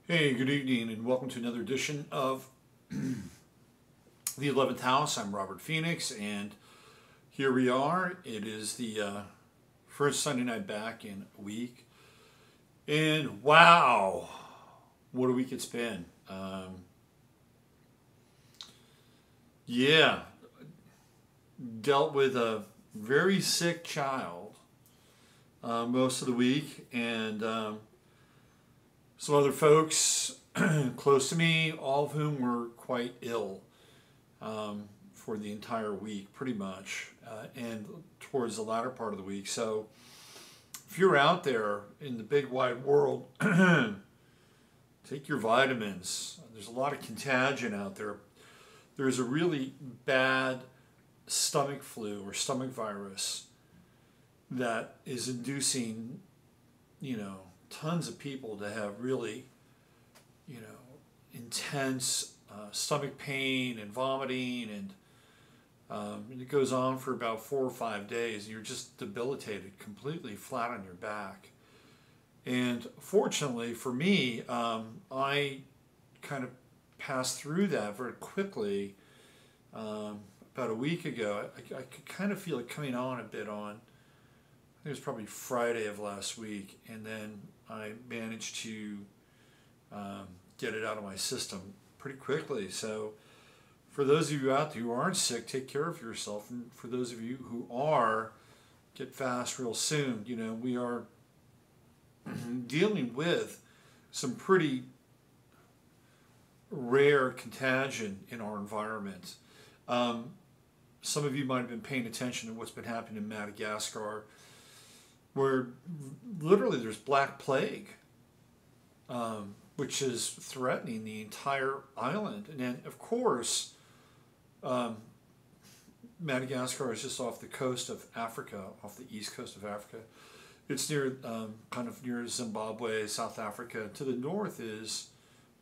Hey, good evening, and welcome to another edition of the 11th House. I'm Robert Phoenix, and here we are. It is the first Sunday night back in a week, and wow, what a week it's been. Yeah, dealt with a very sick child most of the week, and some other folks close to me, all of whom were quite ill for the entire week, pretty much, and towards the latter part of the week. So, if you're out there in the big wide world, take your vitamins. There's a lot of contagion out there. There's a really bad stomach flu or stomach virus that is inducing, tons of people to have really, intense stomach pain and vomiting, and it goes on for about 4 or 5 days. You're just debilitated, completely flat on your back. And fortunately for me, I kind of passed through that very quickly. About a week ago, I could kind of feel it coming on a bit on, I think it was probably Friday of last week, and then I managed to get it out of my system pretty quickly. So, for those of you out there who aren't sick, take care of yourself, and for those of you who are, get fast real soon. We are dealing with some pretty rare contagion in our environment. Some of you might have been paying attention to what's been happening in Madagascar, where literally there's black plague, which is threatening the entire island. And then, of course, Madagascar is just off the coast of Africa, off the east coast of Africa. It's near, kind of near Zimbabwe, South Africa. To the north is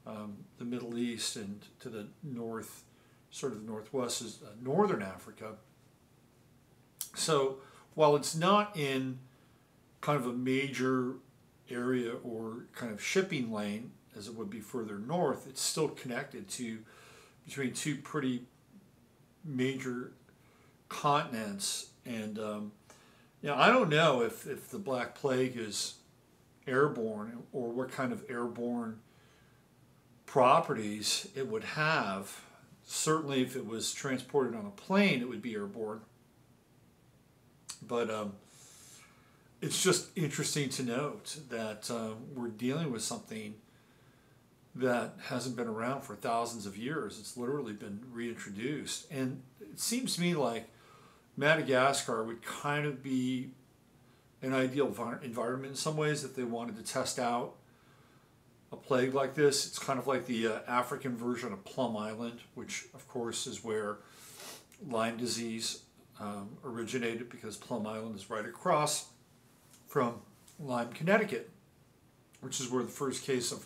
the Middle East, and to the north, sort of northwest, is northern Africa. So while it's not in kind of a major area or kind of shipping lane as it would be further north, it's still connected to between two pretty major continents. And I don't know if the Black Plague is airborne or what kind of airborne properties it would have. Certainly, if it was transported on a plane, it would be airborne. But it's just interesting to note that we're dealing with something that hasn't been around for thousands of years. It's literally been reintroduced. And it seems to me like Madagascar would kind of be an ideal environment in some ways if they wanted to test out a plague like this. It's kind of like the African version of Plum Island, which of course is where Lyme disease originated, because Plum Island is right across from Lyme, Connecticut, which is where the first case of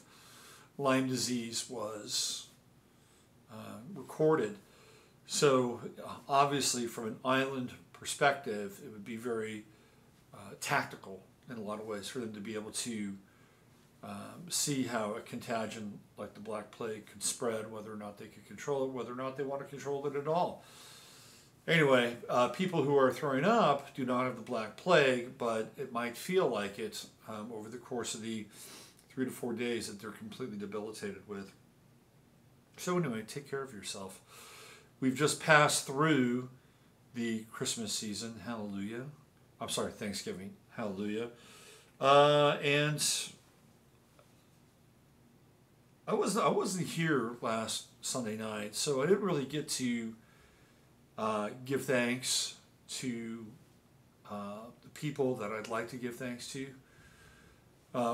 Lyme disease was recorded. So obviously from an island perspective, it would be very tactical in a lot of ways for them to be able to see how a contagion like the Black Plague could spread, whether or not they could control it, whether or not they want to control it at all. Anyway, people who are throwing up do not have the Black Plague, but it might feel like it over the course of the 3 to 4 days that they're completely debilitated with. So anyway, take care of yourself. We've just passed through the Christmas season. Hallelujah. I'm sorry, Thanksgiving. Hallelujah. And I wasn't here last Sunday night, so I didn't really get to give thanks to the people that I'd like to give thanks to.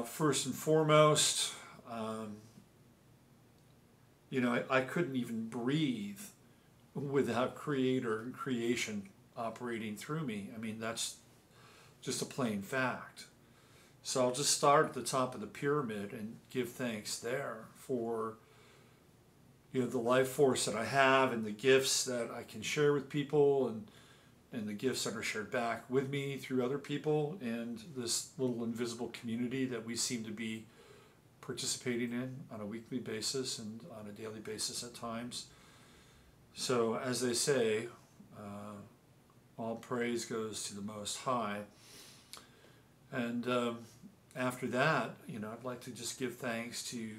First and foremost, I couldn't even breathe without Creator and creation operating through me. I mean, that's just a plain fact. So I'll just start at the top of the pyramid and give thanks there for the life force that I have, and the gifts that I can share with people, and the gifts that are shared back with me through other people, and this little invisible community that we seem to be participating in on a weekly basis and on a daily basis at times. So, as they say, all praise goes to the Most High. And after that, I'd like to just give thanks to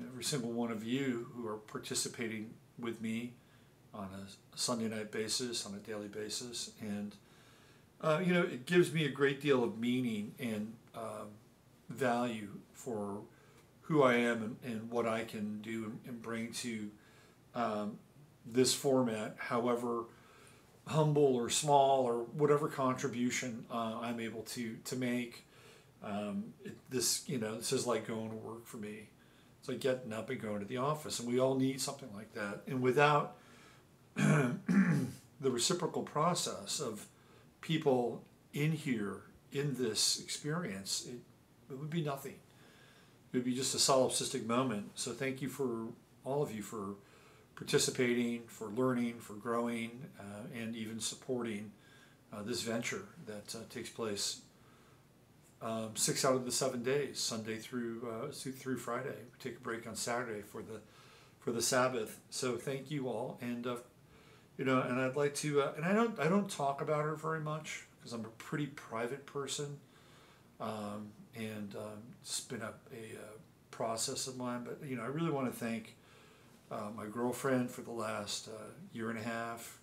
every single one of you who are participating with me on a Sunday night basis, on a daily basis. And, it gives me a great deal of meaning and value for who I am and what I can do and bring to this format, however humble or small or whatever contribution I'm able to make. This is like going to work for me. It's like getting up and going to the office, and we all need something like that. And without the reciprocal process of people in here, in this experience, it would be nothing. It would be just a solipsistic moment. So thank you for all of you for participating, for learning, for growing, and even supporting this venture that takes place 6 out of the 7 days, Sunday through Friday. We take a break on Saturday for the Sabbath. So thank you all, and and I'd like to, and I don't talk about her very much because I'm a pretty private person, and it's been a process of mine. But I really want to thank my girlfriend for the last year and a half,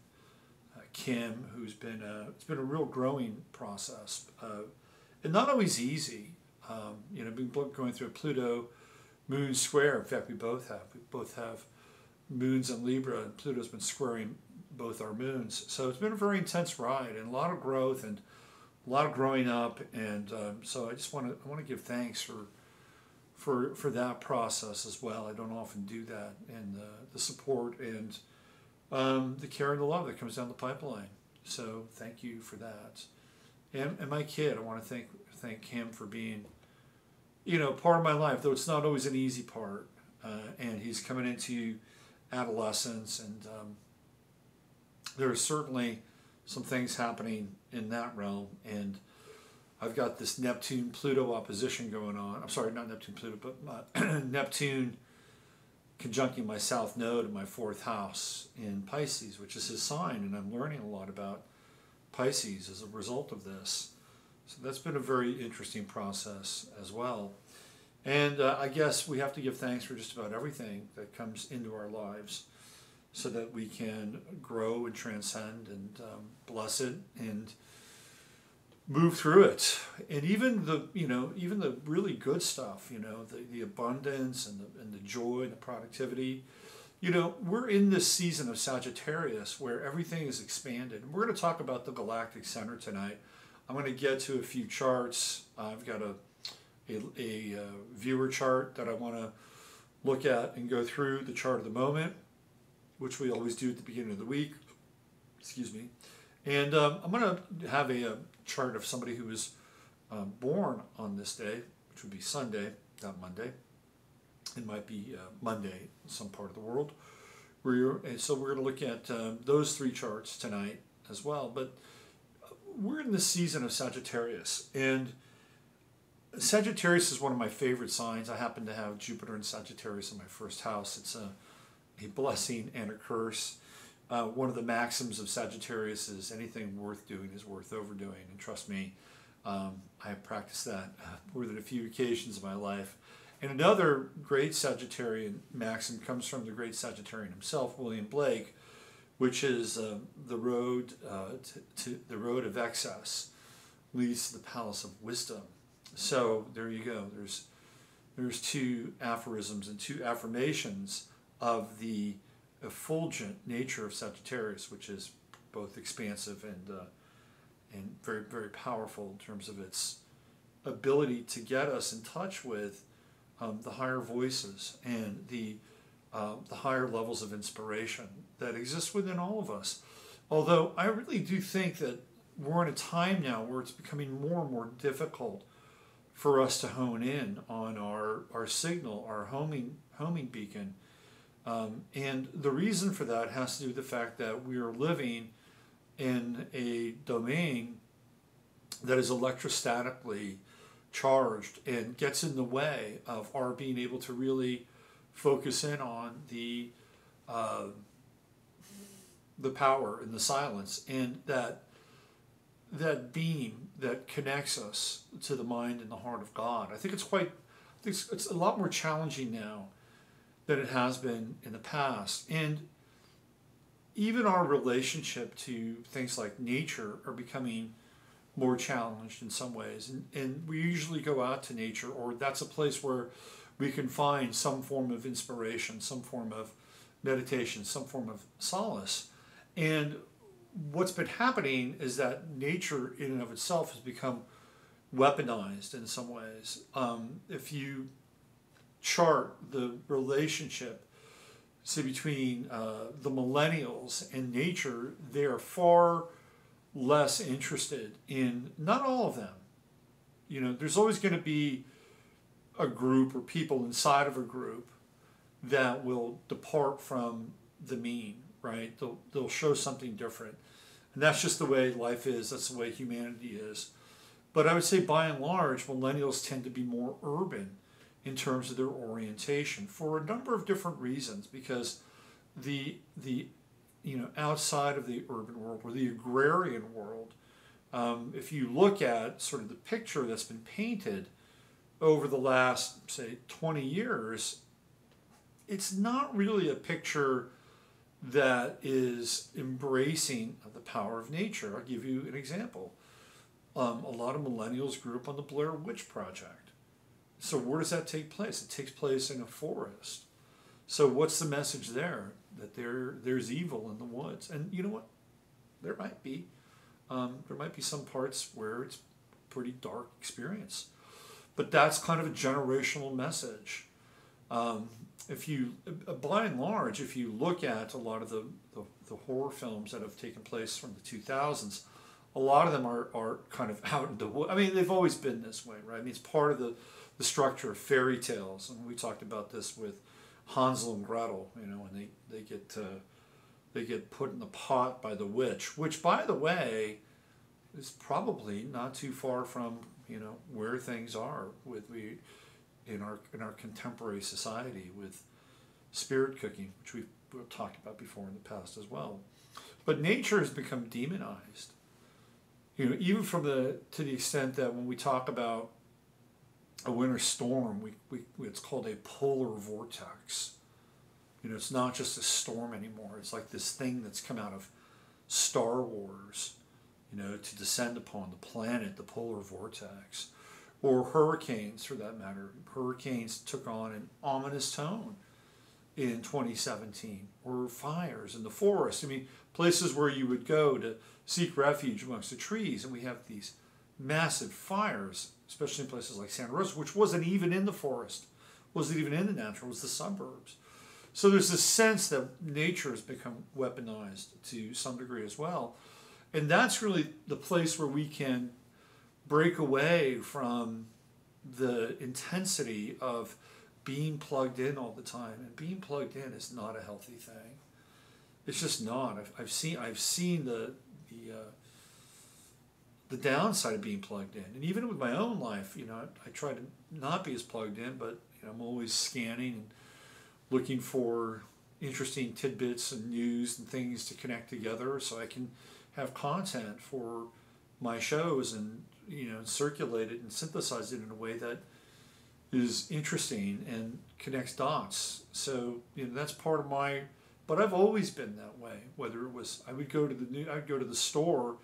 Kim, who's been it's been a real growing process, and not always easy. Been going through a Pluto Moon square. In fact, we both have moons in Libra, and Pluto's been squaring both our moons. So it's been a very intense ride and a lot of growth and a lot of growing up. And so I just want to give thanks for that process as well. I don't often do that, and the support and the care and the love that comes down the pipeline. So thank you for that. And my kid, I want to thank him for being, part of my life, though it's not always an easy part. And he's coming into adolescence, and there are certainly some things happening in that realm. And I've got this Neptune-Pluto opposition going on. I'm sorry, not Neptune-Pluto, but Neptune conjuncting my south node in my 4th house in Pisces, which is his sign, and I'm learning a lot about Pisces as a result of this. So that's been a very interesting process as well. And I guess we have to give thanks for just about everything that comes into our lives so that we can grow and transcend and bless it and move through it. And even the really good stuff, the abundance and the joy and the productivity. We're in this season of Sagittarius where everything is expanded. We're going to talk about the Galactic Center tonight. I'm going to get to a few charts. I've got a viewer chart that I want to look at and go through, the chart of the moment, which we always do at the beginning of the week. Excuse me. And I'm going to have a chart of somebody who was born on this day, which would be Sunday, not Monday. It might be Monday in some part of the world. And so we're going to look at those 3 charts tonight as well. But we're in the season of Sagittarius. And Sagittarius is one of my favorite signs. I happen to have Jupiter in Sagittarius in my 1st house. It's a blessing and a curse. One of the maxims of Sagittarius is anything worth doing is worth overdoing. And trust me, I have practiced that more than a few occasions in my life. And another great Sagittarian maxim comes from the great Sagittarian himself, William Blake, which is the road of excess leads to the palace of wisdom. So there you go. There's 2 aphorisms and 2 affirmations of the effulgent nature of Sagittarius, which is both expansive and very, very powerful in terms of its ability to get us in touch with the higher voices and the higher levels of inspiration that exist within all of us. Although I really do think that we're in a time now where it's becoming more and more difficult for us to hone in on our signal, our homing beacon. And the reason for that has to do with the fact that we are living in a domain that is electrostatically charged and gets in the way of our being able to really focus in on uh, the power and the silence, and that beam that connects us to the mind and the heart of God. I think it's a lot more challenging now than it has been in the past. And even our relationship to things like nature are becoming more challenged in some ways. And we usually go out to nature, or that's a place where we can find some form of inspiration, some form of meditation, some form of solace. And what's been happening is that nature in and of itself has become weaponized in some ways. If you chart the relationship, say, between the millennials and nature, they are far less interested in, not all of them. There's always going to be a group or people inside of a group that will depart from the mean, right? They'll show something different. And that's just the way life is. That's the way humanity is. But I would say by and large, millennials tend to be more urban in terms of their orientation for a number of different reasons, because the outside of the urban world, or the agrarian world, if you look at sort of the picture that's been painted over the last, say, 20 years, it's not really a picture that is embracing of the power of nature. I'll give you an example. A lot of millennials grew up on the Blair Witch Project. So where does that take place? It takes place in a forest. So what's the message there? That there's evil in the woods. And you know what? There might be. There might be some parts where it's a pretty dark experience. But that's kind of a generational message. By and large, if you look at a lot of the horror films that have taken place from the 2000s, a lot of them are kind of out in the woods. I mean, they've always been this way, right? I mean, it's part of the structure of fairy tales, and we talked about this with Hansel and Gretel. When they get put in the pot by the witch, which, by the way, is probably not too far from where things are in our contemporary society with spirit cooking, which we've talked about before in the past as well. But nature has become demonized. Even to the extent that when we talk about a winter storm, it's called a polar vortex. It's not just a storm anymore. It's like this thing that's come out of Star Wars, to descend upon the planet, the polar vortex. Or hurricanes, for that matter. Hurricanes took on an ominous tone in 2017. Or fires in the forest. I mean, places where you would go to seek refuge amongst the trees, and we have these massive fires, especially in places like Santa Rosa, which wasn't even in the forest, wasn't even in the natural, it was the suburbs. So there's this sense that nature has become weaponized to some degree as well. And that's really the place where we can break away from the intensity of being plugged in all the time. And being plugged in is not a healthy thing. It's just not. I've seen the downside of being plugged in. And even with my own life, I try to not be as plugged in, but I'm always scanning and looking for interesting tidbits and news and things to connect together so I can have content for my shows and circulate it and synthesize it in a way that is interesting and connects dots. So that's part of my. But I've always been that way. Whether it was I'd go to the store,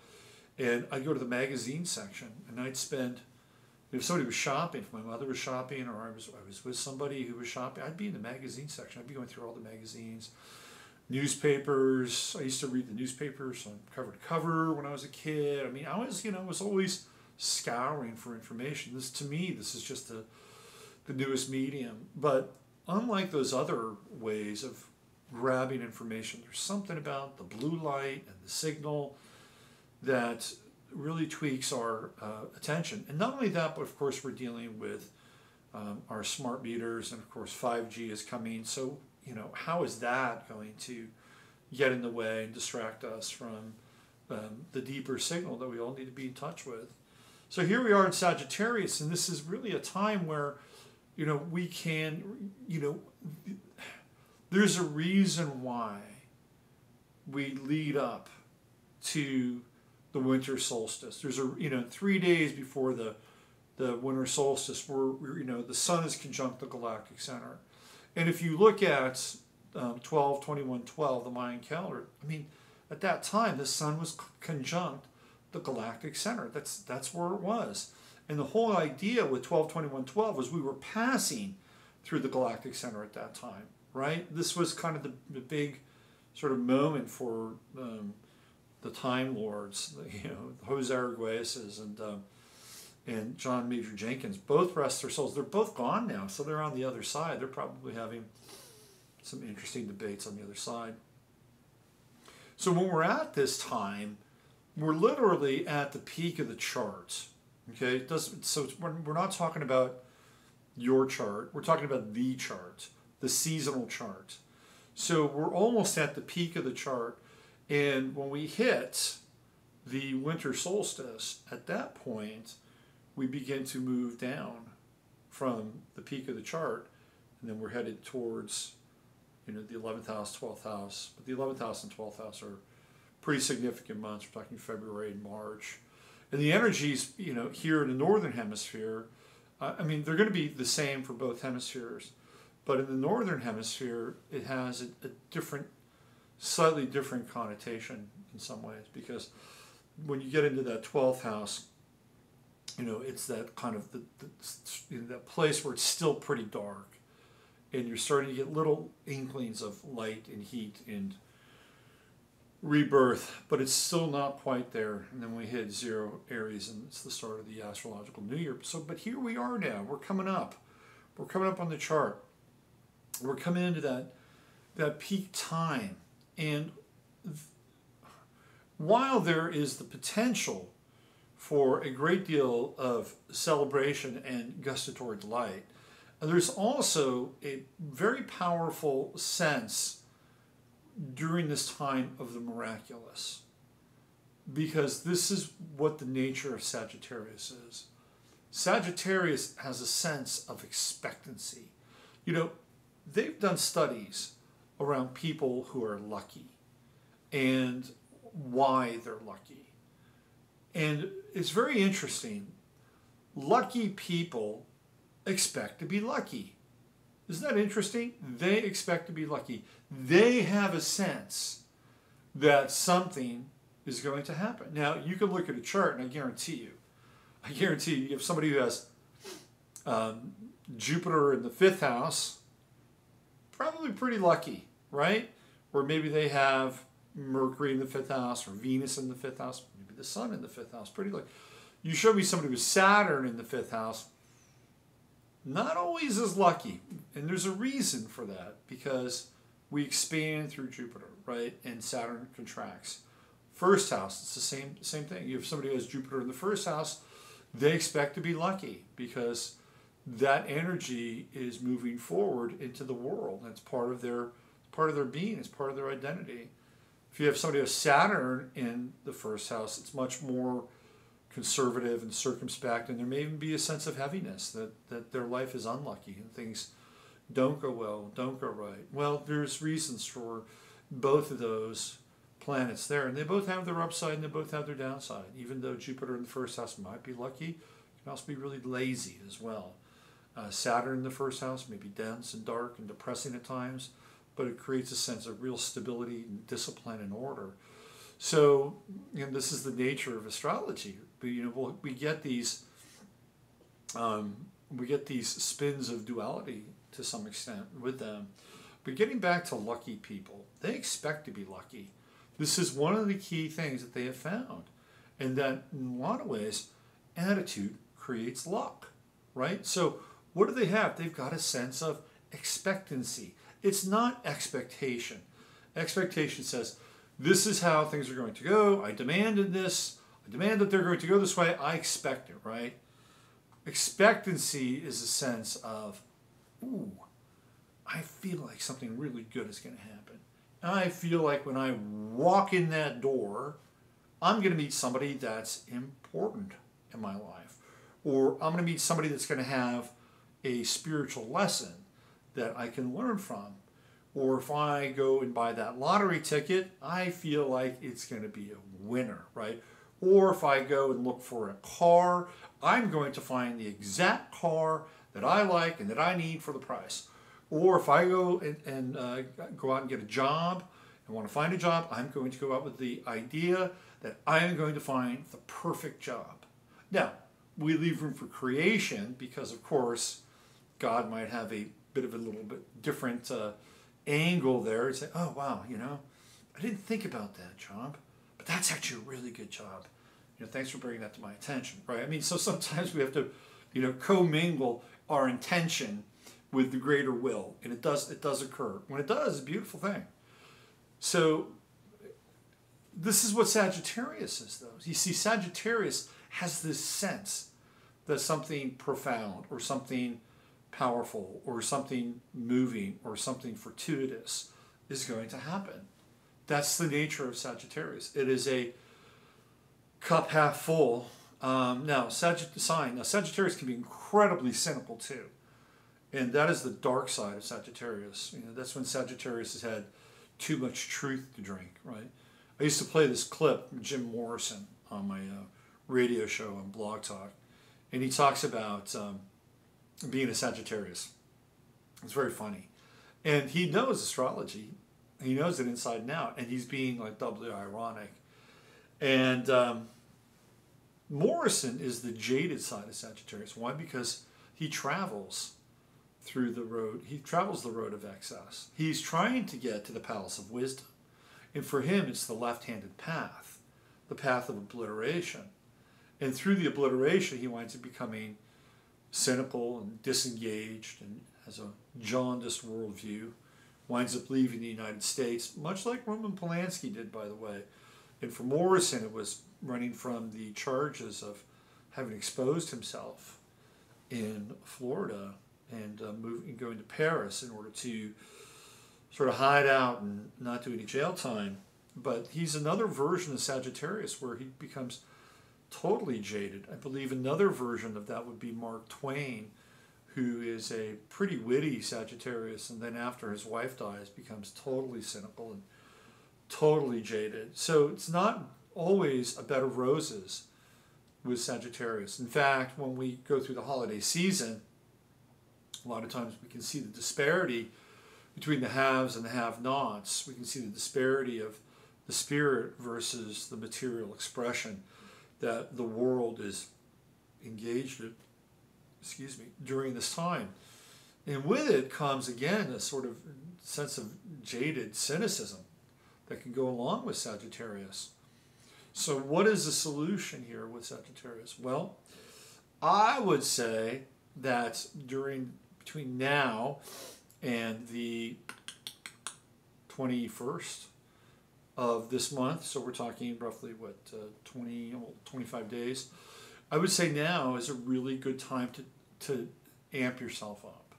and I'd go to the magazine section, and I'd spend. If somebody was shopping, if my mother was shopping, or I was with somebody who was shopping, I'd be in the magazine section. I'd be going through all the magazines, newspapers. I used to read the newspapers on cover to cover when I was a kid. I mean, I was always scouring for information. To me, this is just the newest medium. But unlike those other ways of grabbing information, there's something about the blue light and the signal that really tweaks our attention. And not only that, but of course we're dealing with our smart meters, and of course 5G is coming. So, how is that going to get in the way and distract us from the deeper signal that we all need to be in touch with? So here we are in Sagittarius, and this is really a time where, we can, there's a reason why we lead up to the winter solstice. There's 3 days before the winter solstice, where the sun is conjunct the Galactic Center. And if you look at 12/21/12, the Mayan calendar, at that time the sun was conjunct the Galactic Center. That's where it was. And the whole idea with 12/21/12 was we were passing through the Galactic Center at that time, right? This was kind of the big sort of moment for the Time Lords, Jose Arguelles and John Major Jenkins. Both rest their souls. They're both gone now, so they're on the other side. They're probably having some interesting debates on the other side. So when we're at this time, we're literally at the peak of the chart. Okay, we're not talking about your chart. We're talking about the chart, the seasonal chart. So we're almost at the peak of the chart, and when we hit the winter solstice, at that point, we begin to move down from the peak of the chart, and then we're headed towards, the 11th house, 12th house. But the 11th house and 12th house are pretty significant months. We're talking February and March. And the energies, here in the northern hemisphere, they're going to be the same for both hemispheres. But in the northern hemisphere, it has a different, slightly different connotation in some ways, because when you get into that 12th house, it's that kind of that place where it's still pretty dark, and you're starting to get little inklings of light and heat and rebirth, but it's still not quite there. And then we hit 0 Aries, and it's the start of the astrological new year. But here we are now. We're coming up. We're coming up on the chart. We're coming into that peak time, and while there is the potential for a great deal of celebration and gustatory delight, there's also a very powerful sense during this time of the miraculous, because this is what the nature of Sagittarius is. Sagittarius has a sense of expectancy. They've done studies around people who are lucky and why they're lucky. And it's very interesting. Lucky people expect to be lucky. Isn't that interesting? They expect to be lucky. They have a sense that something is going to happen. Now, you can look at a chart, and I guarantee you have somebody who has Jupiter in the 5th house, probably pretty lucky, right? Or maybe they have Mercury in the 5th house, or Venus in the 5th house, maybe the Sun in the 5th house, pretty lucky. You show me somebody with Saturn in the 5th house, not always as lucky. And there's a reason for that, because we expand through Jupiter, right? And Saturn contracts. 1st house, it's the same thing. You have somebody who has Jupiter in the 1st house, they expect to be lucky, because that energy is moving forward into the world. It's part of their being. It's part of their identity. If you have somebody with Saturn in the 1st house, it's much more conservative and circumspect, and there may even be a sense of heaviness that their life is unlucky and things don't go well, don't go right. Well, there's reasons for both of those planets there, and they both have their upside and they both have their downside. Even though Jupiter in the 1st house might be lucky, it can also be really lazy as well. Saturn in the 1st house may be dense and dark and depressing at times, but it creates a sense of real stability and discipline and order. So, this is the nature of astrology. We get these spins of duality to some extent with them. But getting back to lucky people, they expect to be lucky. This is one of the key things that they have found, and that in a lot of ways, attitude creates luck, right? So what do they have? They've got a sense of expectancy. It's not expectation. Expectation says, this is how things are going to go. I demanded this. I demand that they're going to go this way. I expect it, right? Expectancy is a sense of, ooh, I feel like something really good is going to happen. I feel like when I walk in that door, I'm going to meet somebody that's important in my life. Or I'm going to meet somebody that's going to have a spiritual lesson that I can learn from. Or if I go and buy that lottery ticket, I feel like it's going to be a winner, right? Or if I go and look for a car, I'm going to find the exact car that I like and that I need for the price. Or if I go and go out and get a job and want to find a job, I'm going to go out with the idea that I am going to find the perfect job. Now, we leave room for creation because, of course, God might have a bit of a little bit different angle there and say, oh, wow, you know, I didn't think about that job, but that's actually a really good job. You know, thanks for bringing that to my attention, right? I mean, so sometimes we have to, you know, commingle our intention with the greater will, and it does occur. When it does, it's a beautiful thing. So this is what Sagittarius is, though. You see, Sagittarius has this sense that something profound or something powerful or something moving or something fortuitous is going to happen. That's the nature of Sagittarius. It is a cup half full. Now, Sagittarius can be incredibly cynical too. And that is the dark side of Sagittarius. You know, that's when Sagittarius has had too much truth to drink, right? I used to play this clip from Jim Morrison on my radio show on Blog Talk. And he talks about being a Sagittarius. It's very funny. And he knows astrology. He knows it inside and out. And he's being like doubly ironic. And Morrison is the jaded side of Sagittarius. Why? Because he travels through the road. He travels the road of excess. He's trying to get to the palace of wisdom. And for him, it's the left-handed path, the path of obliteration. And through the obliteration, he winds up becoming cynical and disengaged and has a jaundiced worldview, winds up leaving the United States, much like Roman Polanski did, by the way. And for Morrison, it was running from the charges of having exposed himself in Florida and going to Paris in order to sort of hide out and not do any jail time. But he's another version of Sagittarius where he becomes totally jaded. I believe another version of that would be Mark Twain, who is a pretty witty Sagittarius, and then after his wife dies becomes totally cynical and totally jaded. So it's not always a bed of roses with Sagittarius. In fact, when we go through the holiday season, a lot of times we can see the disparity between the haves and the have-nots. We can see the disparity of the spirit versus the material expression that the world is engaged in, during this time. And with it comes, again, a sort of sense of jaded cynicism that can go along with Sagittarius. So what is the solution here with Sagittarius? Well, I would say that between now and the 21st of this month, so we're talking roughly, 25 days, I would say now is a really good time to amp yourself up,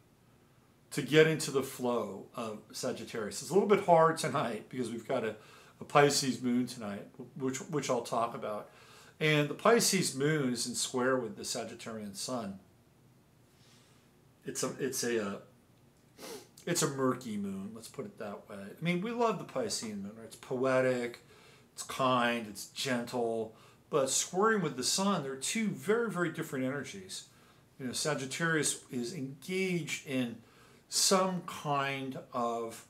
to get into the flow of Sagittarius. It's a little bit hard tonight because we've got a Pisces moon tonight, which I'll talk about. And the Pisces moon is in square with the Sagittarian sun. It's a murky moon, let's put it that way. I mean, we love the Piscean moon, right? It's poetic, it's kind, it's gentle, but squaring with the sun, there are two very, very different energies. You know, Sagittarius is engaged in some kind of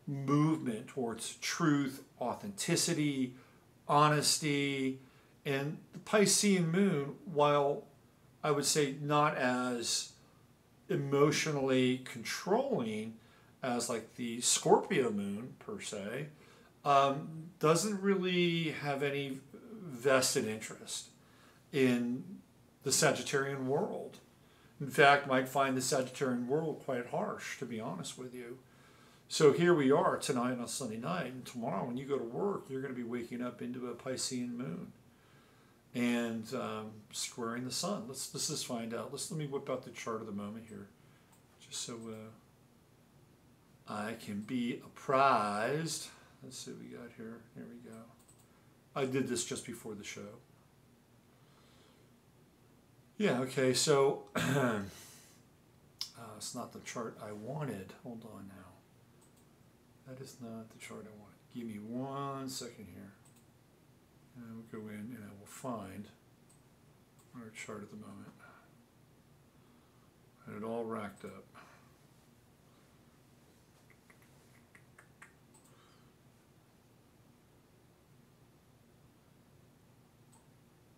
movement towards truth, authenticity, honesty, and the Piscean moon, while I would say not as emotionally controlling as like the Scorpio moon per se, doesn't really have any vested interest in the Sagittarian world. In fact, might find the Sagittarian world quite harsh, to be honest with you. So here we are tonight on a Sunday night, and tomorrow when you go to work, you're going to be waking up into a Piscean moon and squaring the sun. Let's just find out. Let me whip out the chart of the moment here, just so I can be apprised. Let's see what we got here. Here we go. I did this just before the show. Yeah, okay, so it's not the chart I wanted. Hold on now. That is not the chart I wanted. Give me 1 second here. And I will go in and I will find our chart at the moment. And it all racked up.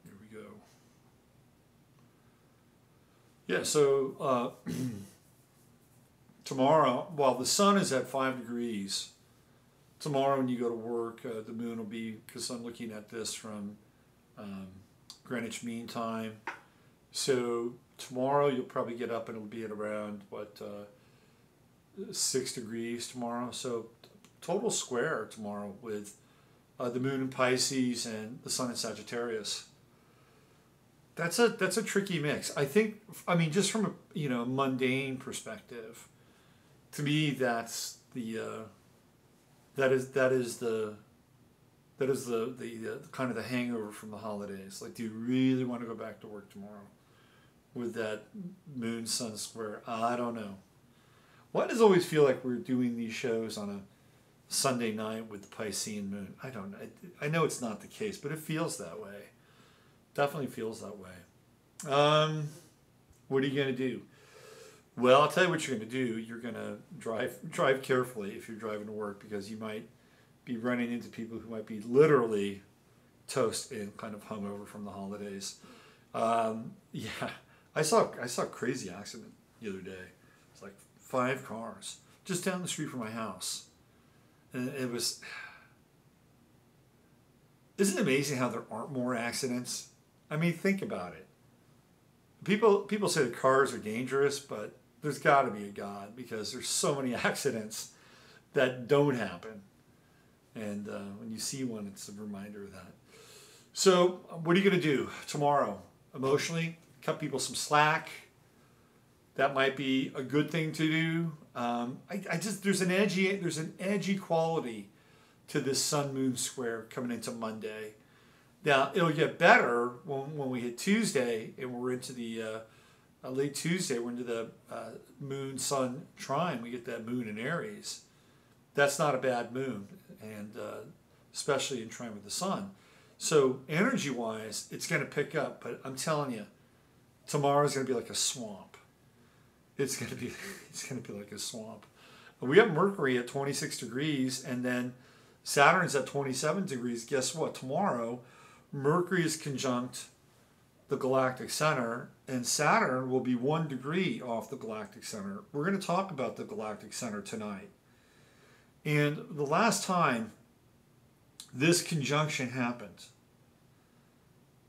Here we go. Yeah, so tomorrow, while the sun is at 5 degrees, tomorrow when you go to work, the moon will be, because I'm looking at this from Greenwich Mean Time. So tomorrow you'll probably get up and it'll be at around, 6 degrees tomorrow. So total square tomorrow with the moon in Pisces and the sun in Sagittarius. That's a tricky mix. I think, I mean, just from a mundane perspective, to me that's the that is the kind of the hangover from the holidays. Like, do you really want to go back to work tomorrow with that moon sun square? I don't know. Why does it always feel like we're doing these shows on a Sunday night with the Piscean moon? I don't know. I know it's not the case, but it feels that way. Definitely feels that way. What are you going to do? Well, I'll tell you what you're going to do. You're going to drive carefully if you're driving to work, because you might be running into people who might be literally toast and kind of hungover from the holidays. Yeah, I saw a crazy accident the other day. It's like 5 cars just down the street from my house, and it was. Isn't it amazing how there aren't more accidents? I mean, think about it. People say the cars are dangerous, but there's got to be a God, because there's so many accidents that don't happen. And when you see one, it's a reminder of that. So what are you going to do tomorrow? Emotionally, cut people some slack. That might be a good thing to do. There's an edgy quality to this sun moon square coming into Monday. Now it'll get better when we hit Tuesday and we're into the late Tuesday. We're into the moon sun trine. We get that moon in Aries. That's not a bad moon, and especially in trine with the sun. So energy wise, it's going to pick up. But I'm telling you, tomorrow's going to be like a swamp. It's going to be like a swamp. We have Mercury at 26 degrees, and then Saturn's at 27 degrees. Guess what? Tomorrow, Mercury is conjunct the Galactic Center, and Saturn will be 1 degree off the Galactic Center. We're going to talk about the Galactic Center tonight. And the last time this conjunction happened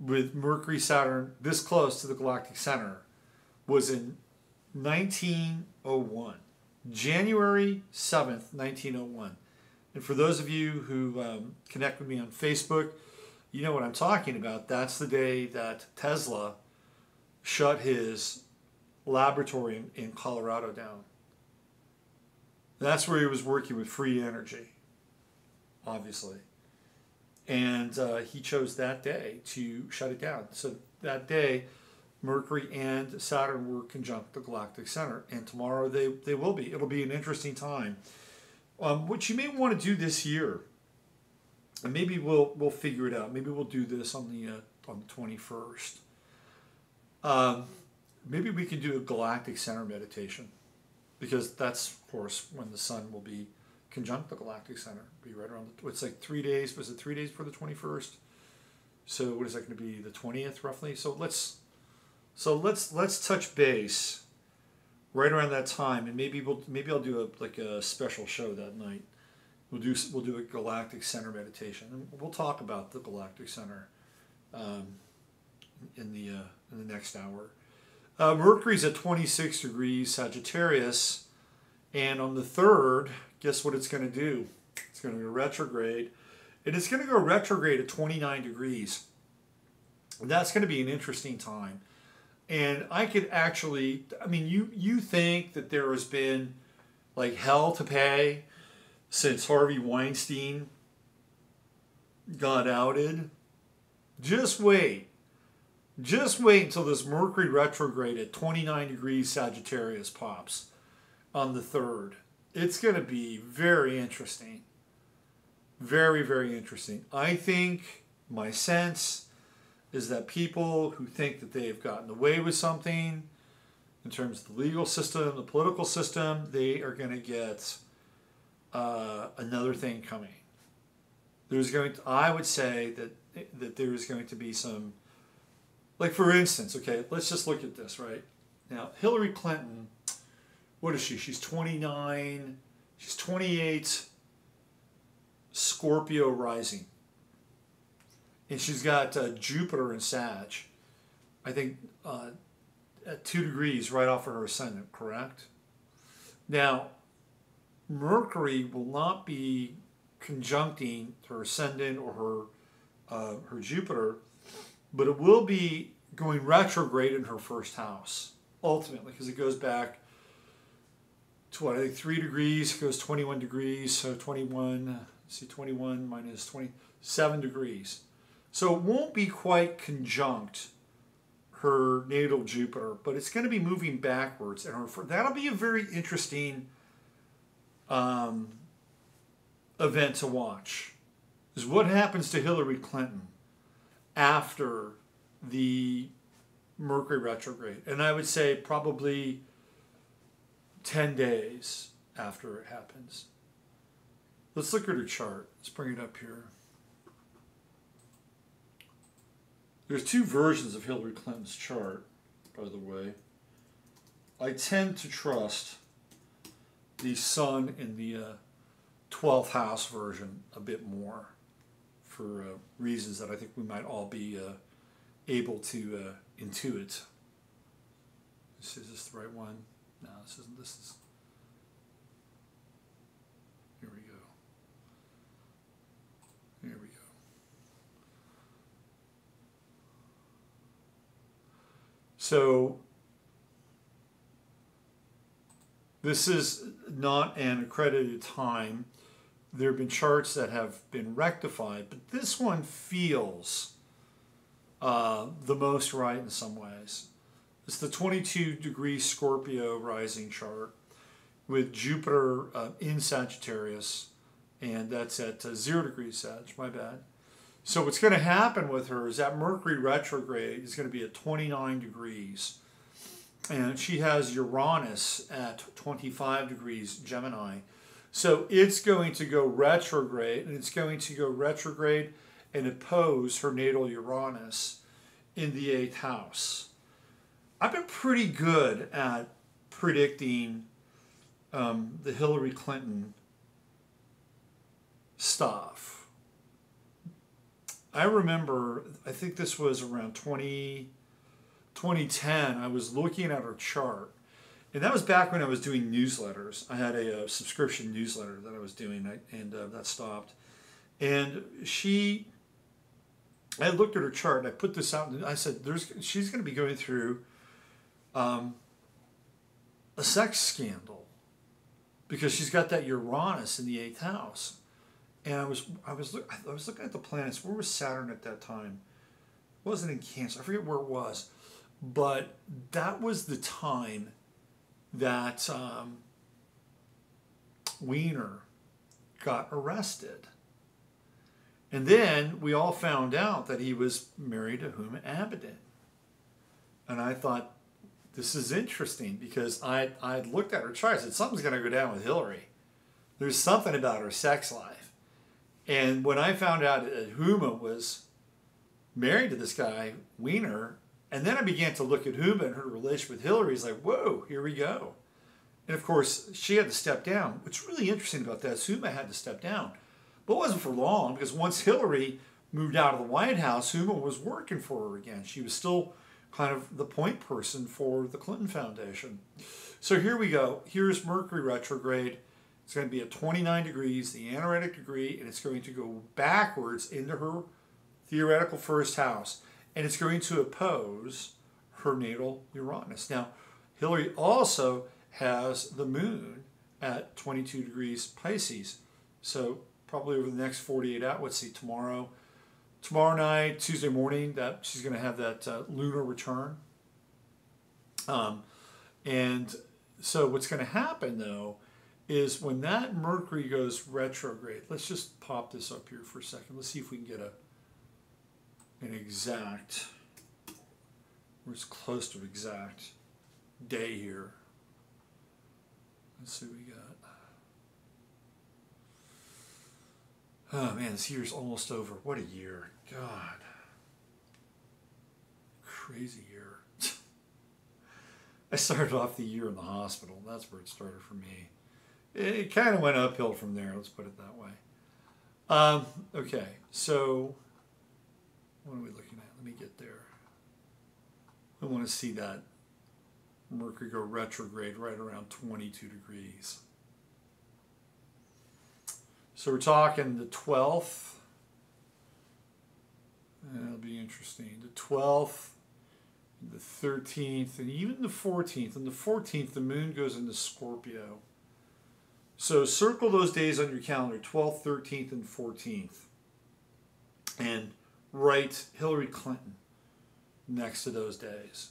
with Mercury, Saturn this close to the Galactic Center was in 1901. January 7th, 1901. And for those of you who connect with me on Facebook, you know what I'm talking about. That's the day that Tesla shut his laboratory in Colorado down. That's where he was working with free energy, obviously. And he chose that day to shut it down. So that day, Mercury and Saturn were conjunct the Galactic Center. And tomorrow they will be. It'll be an interesting time. What you may want to do this year, and maybe we'll figure it out. Maybe we'll do this on the 21st. Maybe we can do a Galactic Center meditation, because that's, of course, when the sun will be conjunct the Galactic Center. Be right around it's like 3 days. Was it 3 days before the 21st? So what is that going to be? The 20th, roughly. So let's touch base right around that time, and maybe I'll do a special show that night. We'll do a Galactic Center meditation, and we'll talk about the Galactic Center in the next hour. Mercury's at 26 degrees Sagittarius, and on the 3rd, guess what it's going to do? It's going to go retrograde, and it's going to go retrograde at 29 degrees. That's going to be an interesting time. And I could actually, I mean, you think that there has been like hell to pay since Harvey Just wait until this Mercury retrograde at 29 degrees Sagittarius pops on the 3rd. It's going to be very interesting. Very, very interesting. I think my sense is that people who think that they've gotten away with something in terms of the legal system, the political system, they are going to get another thing coming. I would say that there's going to be some, like for instance, okay, let's just look at this, right? Now, Hillary Clinton, what is she? She's 29, she's 28 Scorpio rising. And she's got Jupiter in Sag, I think at 2 degrees right off of her ascendant, correct? Now, Mercury will not be conjuncting her ascendant or her Jupiter, but it will be going retrograde in her first house, ultimately, because it goes back to what, I think 3 degrees, it goes 21 degrees, so 21, see 21 minus 27 degrees. So it won't be quite conjunct her natal Jupiter, but it's going to be moving backwards. And that'll be a very interesting event to watch, is what happens to Hillary Clinton after the Mercury retrograde. And I would say probably 10 days after it happens. Let's look at her chart. Let's bring it up here. There's 2 versions of Hillary Clinton's chart, by the way. I tend to trust the Sun in the 12th house version a bit more for reasons that I think we might all be able to intuit. Is this the right one? No, this isn't. This is. Here we go. Here we go. So this is not an accredited time. There have been charts that have been rectified, but this one feels the most right in some ways. It's the 22 degree Scorpio rising chart with Jupiter in Sagittarius, and that's at 0 degrees Sag, my bad. So what's going to happen with her is that Mercury retrograde is going to be at 29 degrees. And she has Uranus at 25 degrees Gemini. So it's going to go retrograde, and it's going to go retrograde and oppose her natal Uranus in the 8th house. I've been pretty good at predicting the Hillary Clinton stuff. I remember, I think this was around 2010, I was looking at her chart. And that was back when I was doing newsletters. I had a subscription newsletter that I was doing, and that stopped. And I looked at her chart, and I put this out, and I said, she's going to be going through a sex scandal because she's got that Uranus in the 8th house. And I was looking at the planets. Where was Saturn at that time? It wasn't in Cancer. I forget where it was. But that was the time that Wiener got arrested. And then we all found out that he was married to Huma Abedin. And I thought, this is interesting because I looked at her chart. I said, something's going to go down with Hillary. There's something about her sex life. And when I found out that Huma was married to this guy, Wiener, and then I began to look at Huma and her relation with Hillary, it's like, whoa, here we go. And of course, she had to step down. What's really interesting about that is Huma had to step down. But it wasn't for long, because once Hillary moved out of the White House, Huma was working for her again. She was still kind of the point person for the Clinton Foundation. So here we go. Here's Mercury retrograde. It's going to be at 29 degrees, the anaretic degree, and it's going to go backwards into her theoretical first house. And it's going to oppose her natal Uranus. Now, Hillary also has the moon at 22 degrees Pisces. So probably over the next 48 hours, let's see, tomorrow, tomorrow night, Tuesday morning, that she's going to have that lunar return. And so what's going to happen, though, is when that Mercury goes retrograde, let's just pop this up here for a second. Let's see if we can get an exact, or as close to exact day here. Let's see what we got. Oh man, this year's almost over. What a year. God. Crazy year. I started off the year in the hospital. That's where it started for me. It kind of went uphill from there, let's put it that way. Okay, so what are we looking at? Let me get there. I want to see that Mercury go retrograde right around 22 degrees. So we're talking the 12th. That'll be interesting. The 12th, the 13th, and even the 14th. On the 14th, the moon goes into Scorpio. So circle those days on your calendar, 12th, 13th, and 14th. And write Hillary Clinton next to those days.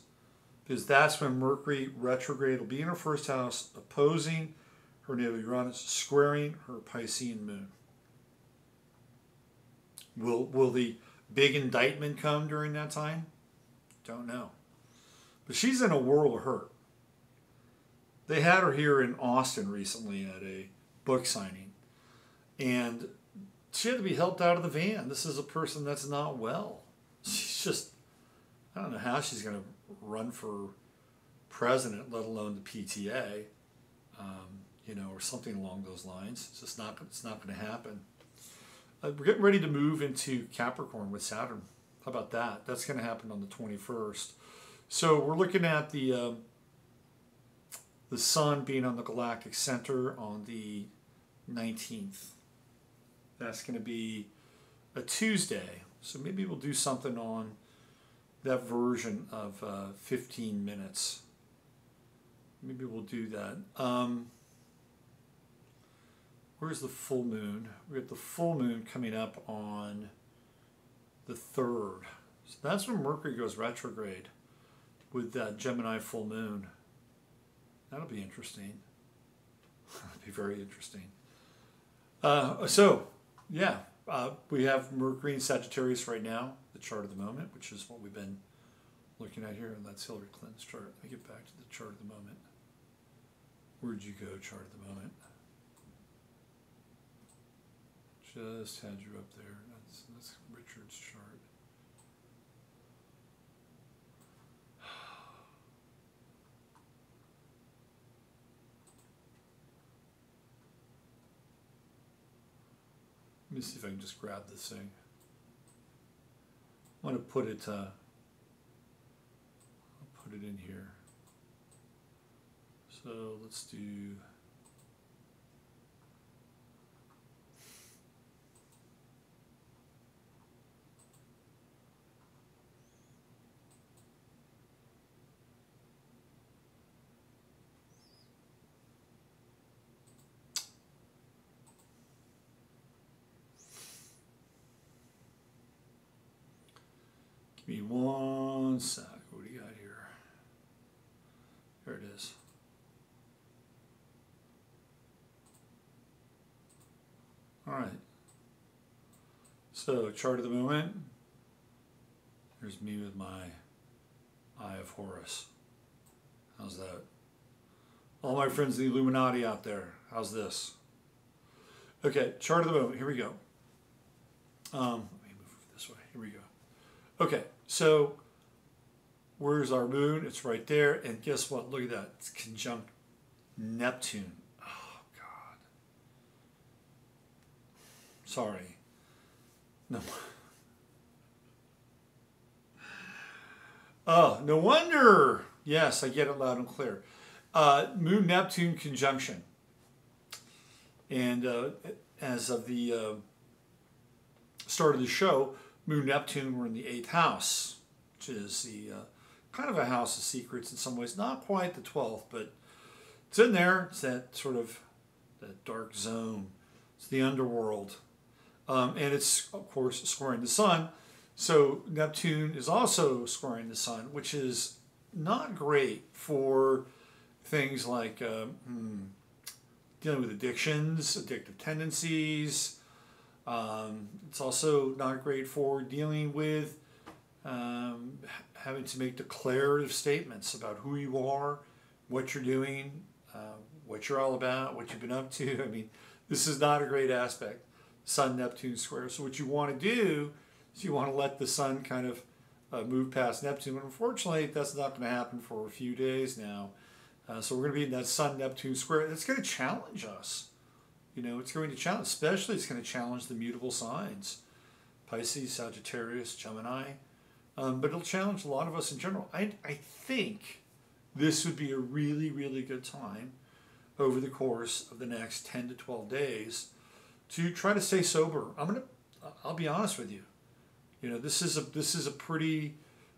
Because that's when Mercury retrograde will be in her first house, opposing her natal Uranus, squaring her Piscean moon. Will the big indictment come during that time? Don't know. But she's in a world of hurt. They had her here in Austin recently at a book signing. And she had to be helped out of the van. This is a person that's not well. She's just, I don't know how she's going to run for president, let alone the PTA. Or something along those lines. It's just not going to happen. We're getting ready to move into Capricorn with Saturn. How about that? That's going to happen on the 21st. So we're looking at the Sun being on the Galactic Center on the 19th. That's going to be a Tuesday. So maybe we'll do something on that version of 15 minutes. Maybe we'll do that. Where's the full moon? We got the full moon coming up on the 3rd. So that's when Mercury goes retrograde with that Gemini full moon. That'll be interesting. That'll be very interesting. We have Mercury in Sagittarius right now, the chart of the moment, which is what we've been looking at here, and that's Hillary Clinton's chart. Let me get back to the chart of the moment. Where'd you go, chart of the moment? Just had you up there. That's Richard's chart. Let me see if I can just grab this thing. I want to put it. I'll put it in here. So let's do. Give me one sec. What do you got here? There it is. All right. So, chart of the moment. Here's me with my Eye of Horus. How's that? All my friends in the Illuminati out there. How's this? Okay, chart of the moment. Here we go. Let me move this way. Here we go. Okay, so where's our moon? It's right there. And guess what? Look at that. It's conjunct Neptune. Oh, God. Sorry. No. Oh, no wonder. Yes, I get it loud and clear. Moon Neptune conjunction. And as of the start of the show, Moon Neptune were in the 8th house, which is the kind of a house of secrets in some ways. Not quite the 12th, but it's in there. It's that sort of that dark zone. It's the underworld. And it's, of course, squaring the sun. So Neptune is also squaring the sun, which is not great for things like dealing with addictions, addictive tendencies. It's also not great for dealing with having to make declarative statements about who you are, what you're doing, what you're all about, what you've been up to. I mean, this is not a great aspect, Sun-Neptune square. So what you want to do is you want to let the sun kind of move past Neptune. But unfortunately, that's not going to happen for a few days now. So we're going to be in that Sun-Neptune square. It's going to challenge us. You know, it's going to challenge, especially it's going to challenge the mutable signs. Pisces, Sagittarius, Gemini. But it'll challenge a lot of us in general. I think this would be a really, really good time over the course of the next 10 to 12 days to try to stay sober. I'll be honest with you. You know, this is a pretty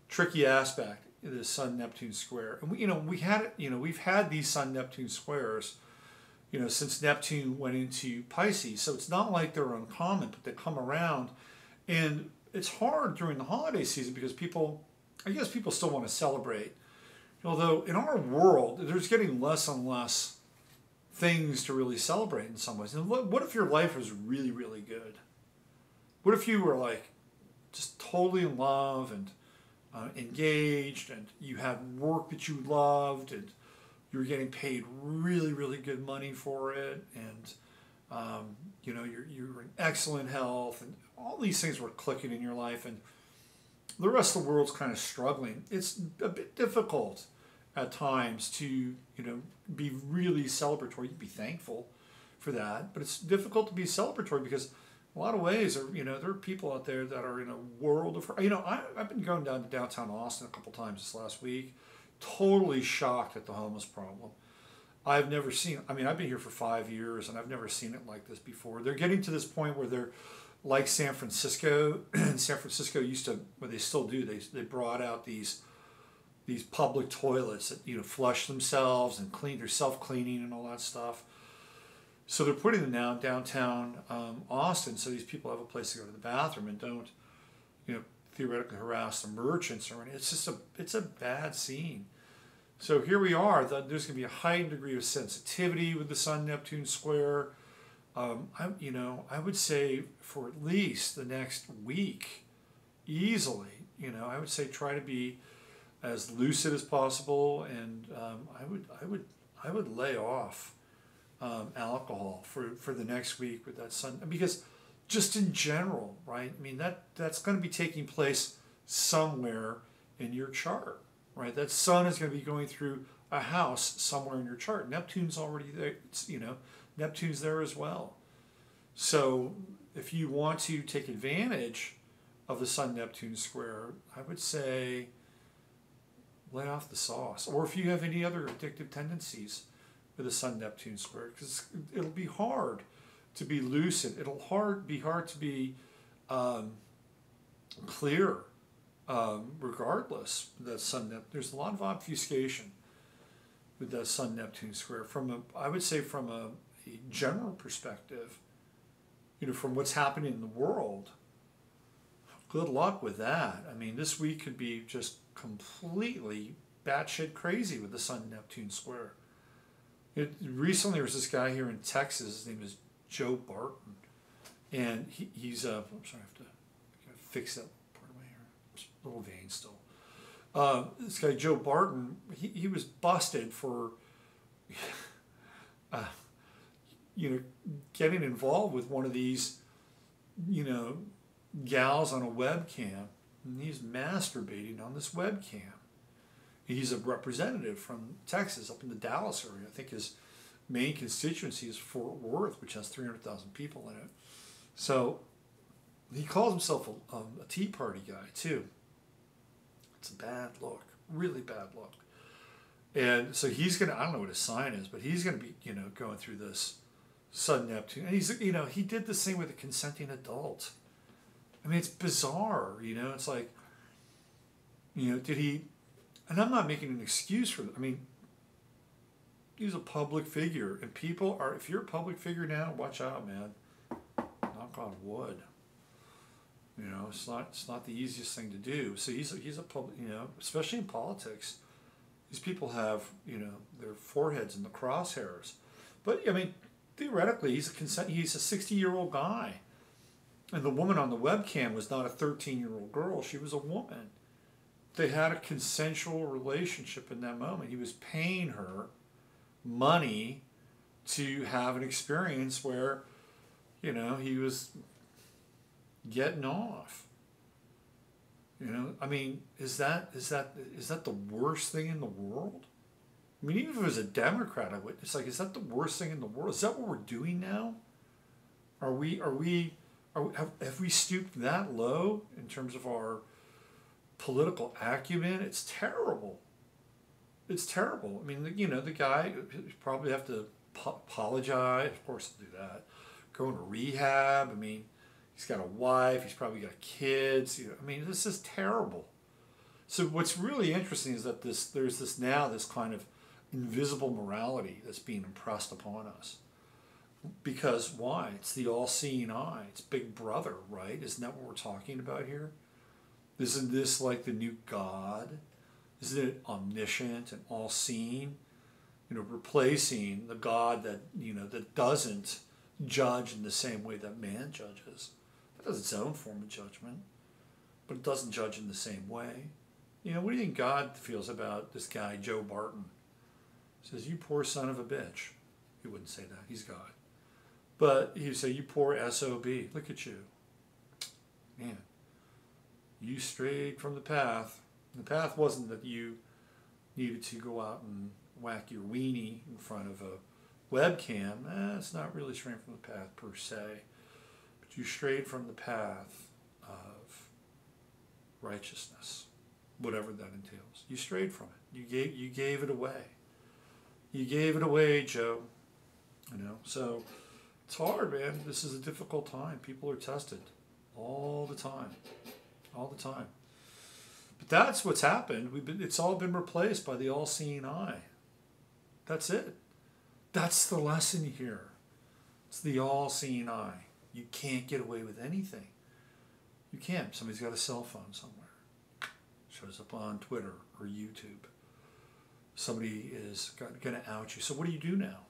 tricky aspect of the Sun-Neptune square. And we've had these Sun-Neptune squares, you know, since Neptune went into Pisces. So it's not like they're uncommon, but they come around. And it's hard during the holiday season because I guess people still want to celebrate. Although in our world, there's getting less and less things to really celebrate in some ways. And what if your life was really, really good? What if you were like just totally in love and engaged, and you had work that you loved, and you were getting paid really, really good money for it, and you know, you were in excellent health, and all these things were clicking in your life, and the rest of the world's kind of struggling. It's a bit difficult at times to, you know, be really celebratory. You'd be thankful for that, but it's difficult to be celebratory because a lot of ways there are people out there that are in a world of, I've been going down to downtown Austin a couple times this last week, totally shocked at the homeless problem. I've never seen, I've been here for 5 years and I've never seen it like this before. They're getting to this point where they're like San Francisco. San Francisco used to, well, they still do, they brought out these public toilets that, you know, flush themselves and clean, they're self-cleaning and all that stuff. So they're putting them now downtown Austin, so these people have a place to go to the bathroom and don't, you know, theoretically harass the merchants or anything. It's just it's a bad scene. So here we are. There's going to be a heightened degree of sensitivity with the Sun-Neptune square. I would say for at least the next week, easily. You know, I would say try to be as lucid as possible, and I would lay off alcohol for the next week with that sun, because just in general, right? I mean, that's going to be taking place somewhere in your chart, right? That sun is going to be going through a house somewhere in your chart. Neptune's already there, Neptune's there as well. So if you want to take advantage of the Sun-Neptune square, I would say lay off the sauce. Or if you have any other addictive tendencies with the Sun-Neptune square, because it'll be hard to be lucid. It'll be hard to be clear, regardless. That there's a lot of obfuscation with that Sun-Neptune square. I would say from a general perspective, you know, from what's happening in the world. Good luck with that. I mean, this week could be just completely batshit crazy with the Sun-Neptune square. Recently, there was this guy here in Texas. His name is Joe Barton, and he's I'm sorry, I have to fix that part of my hair. It's a little vein still. This guy Joe Barton, he was busted for, getting involved with one of these, gals on a webcam, and he's masturbating on this webcam. He's a representative from Texas, up in the Dallas area. I think his main constituency is Fort Worth, which has 300,000 people in it. So he calls himself a Tea Party guy, too. It's a bad look, really bad look. And so he's going to, I don't know what his sign is, but he's going to be, going through this Sun-Neptune. And he's, he did this thing with a consenting adult. I mean, it's bizarre, it's like, did he, and I'm not making an excuse for it. I mean, he's a public figure, and people are, if you're a public figure now, watch out, man. knock on wood. You know, it's not the easiest thing to do. So he's a public, you know, especially in politics, these people have, you know, their foreheads in the crosshairs. But I mean, theoretically, he's a 60-year-old guy, and the woman on the webcam was not a 13-year-old girl; she was a woman. They had a consensual relationship in that moment. He was paying her money to have an experience where, you know, he was getting off. You know, I mean, is that the worst thing in the world? I mean, even if it was a Democrat, it's like, is that the worst thing in the world? Is that what we're doing now? Have we stooped that low in terms of our political acumen? It's terrible. It's terrible. I mean, you know, the guy probably have to apologize. Of course, he'll do that. Going to rehab. I mean, he's got a wife. He's probably got kids. You know, I mean, this is terrible. So what's really interesting is that there's this kind of invisible morality that's being impressed upon us. Because why? It's the all-seeing eye. It's Big Brother, right? Isn't that what we're talking about here? Isn't this like the new God? Isn't it omniscient and all-seeing? You know, replacing the God that, you know, that doesn't judge in the same way that man judges. It has its own form of judgment, but it doesn't judge in the same way. You know, what do you think God feels about this guy, Joe Barton? He says, "You poor son of a bitch." He wouldn't say that. He's God. But he would say, "You poor SOB. Look at you. Man, you strayed from the path." The path wasn't that you needed to go out and whack your weenie in front of a webcam. It's not really straying from the path per se. But you strayed from the path of righteousness, whatever that entails. You strayed from it. You gave it away. You gave it away, Joe. You know, so it's hard, man. This is a difficult time. People are tested all the time. All the time. But that's what's happened. It's all been replaced by the all-seeing eye. That's it. That's the lesson here. It's the all-seeing eye. You can't get away with anything. You can't. Somebody's got a cell phone somewhere. Shows up on Twitter or YouTube. Somebody is going to out you. So what do you do now?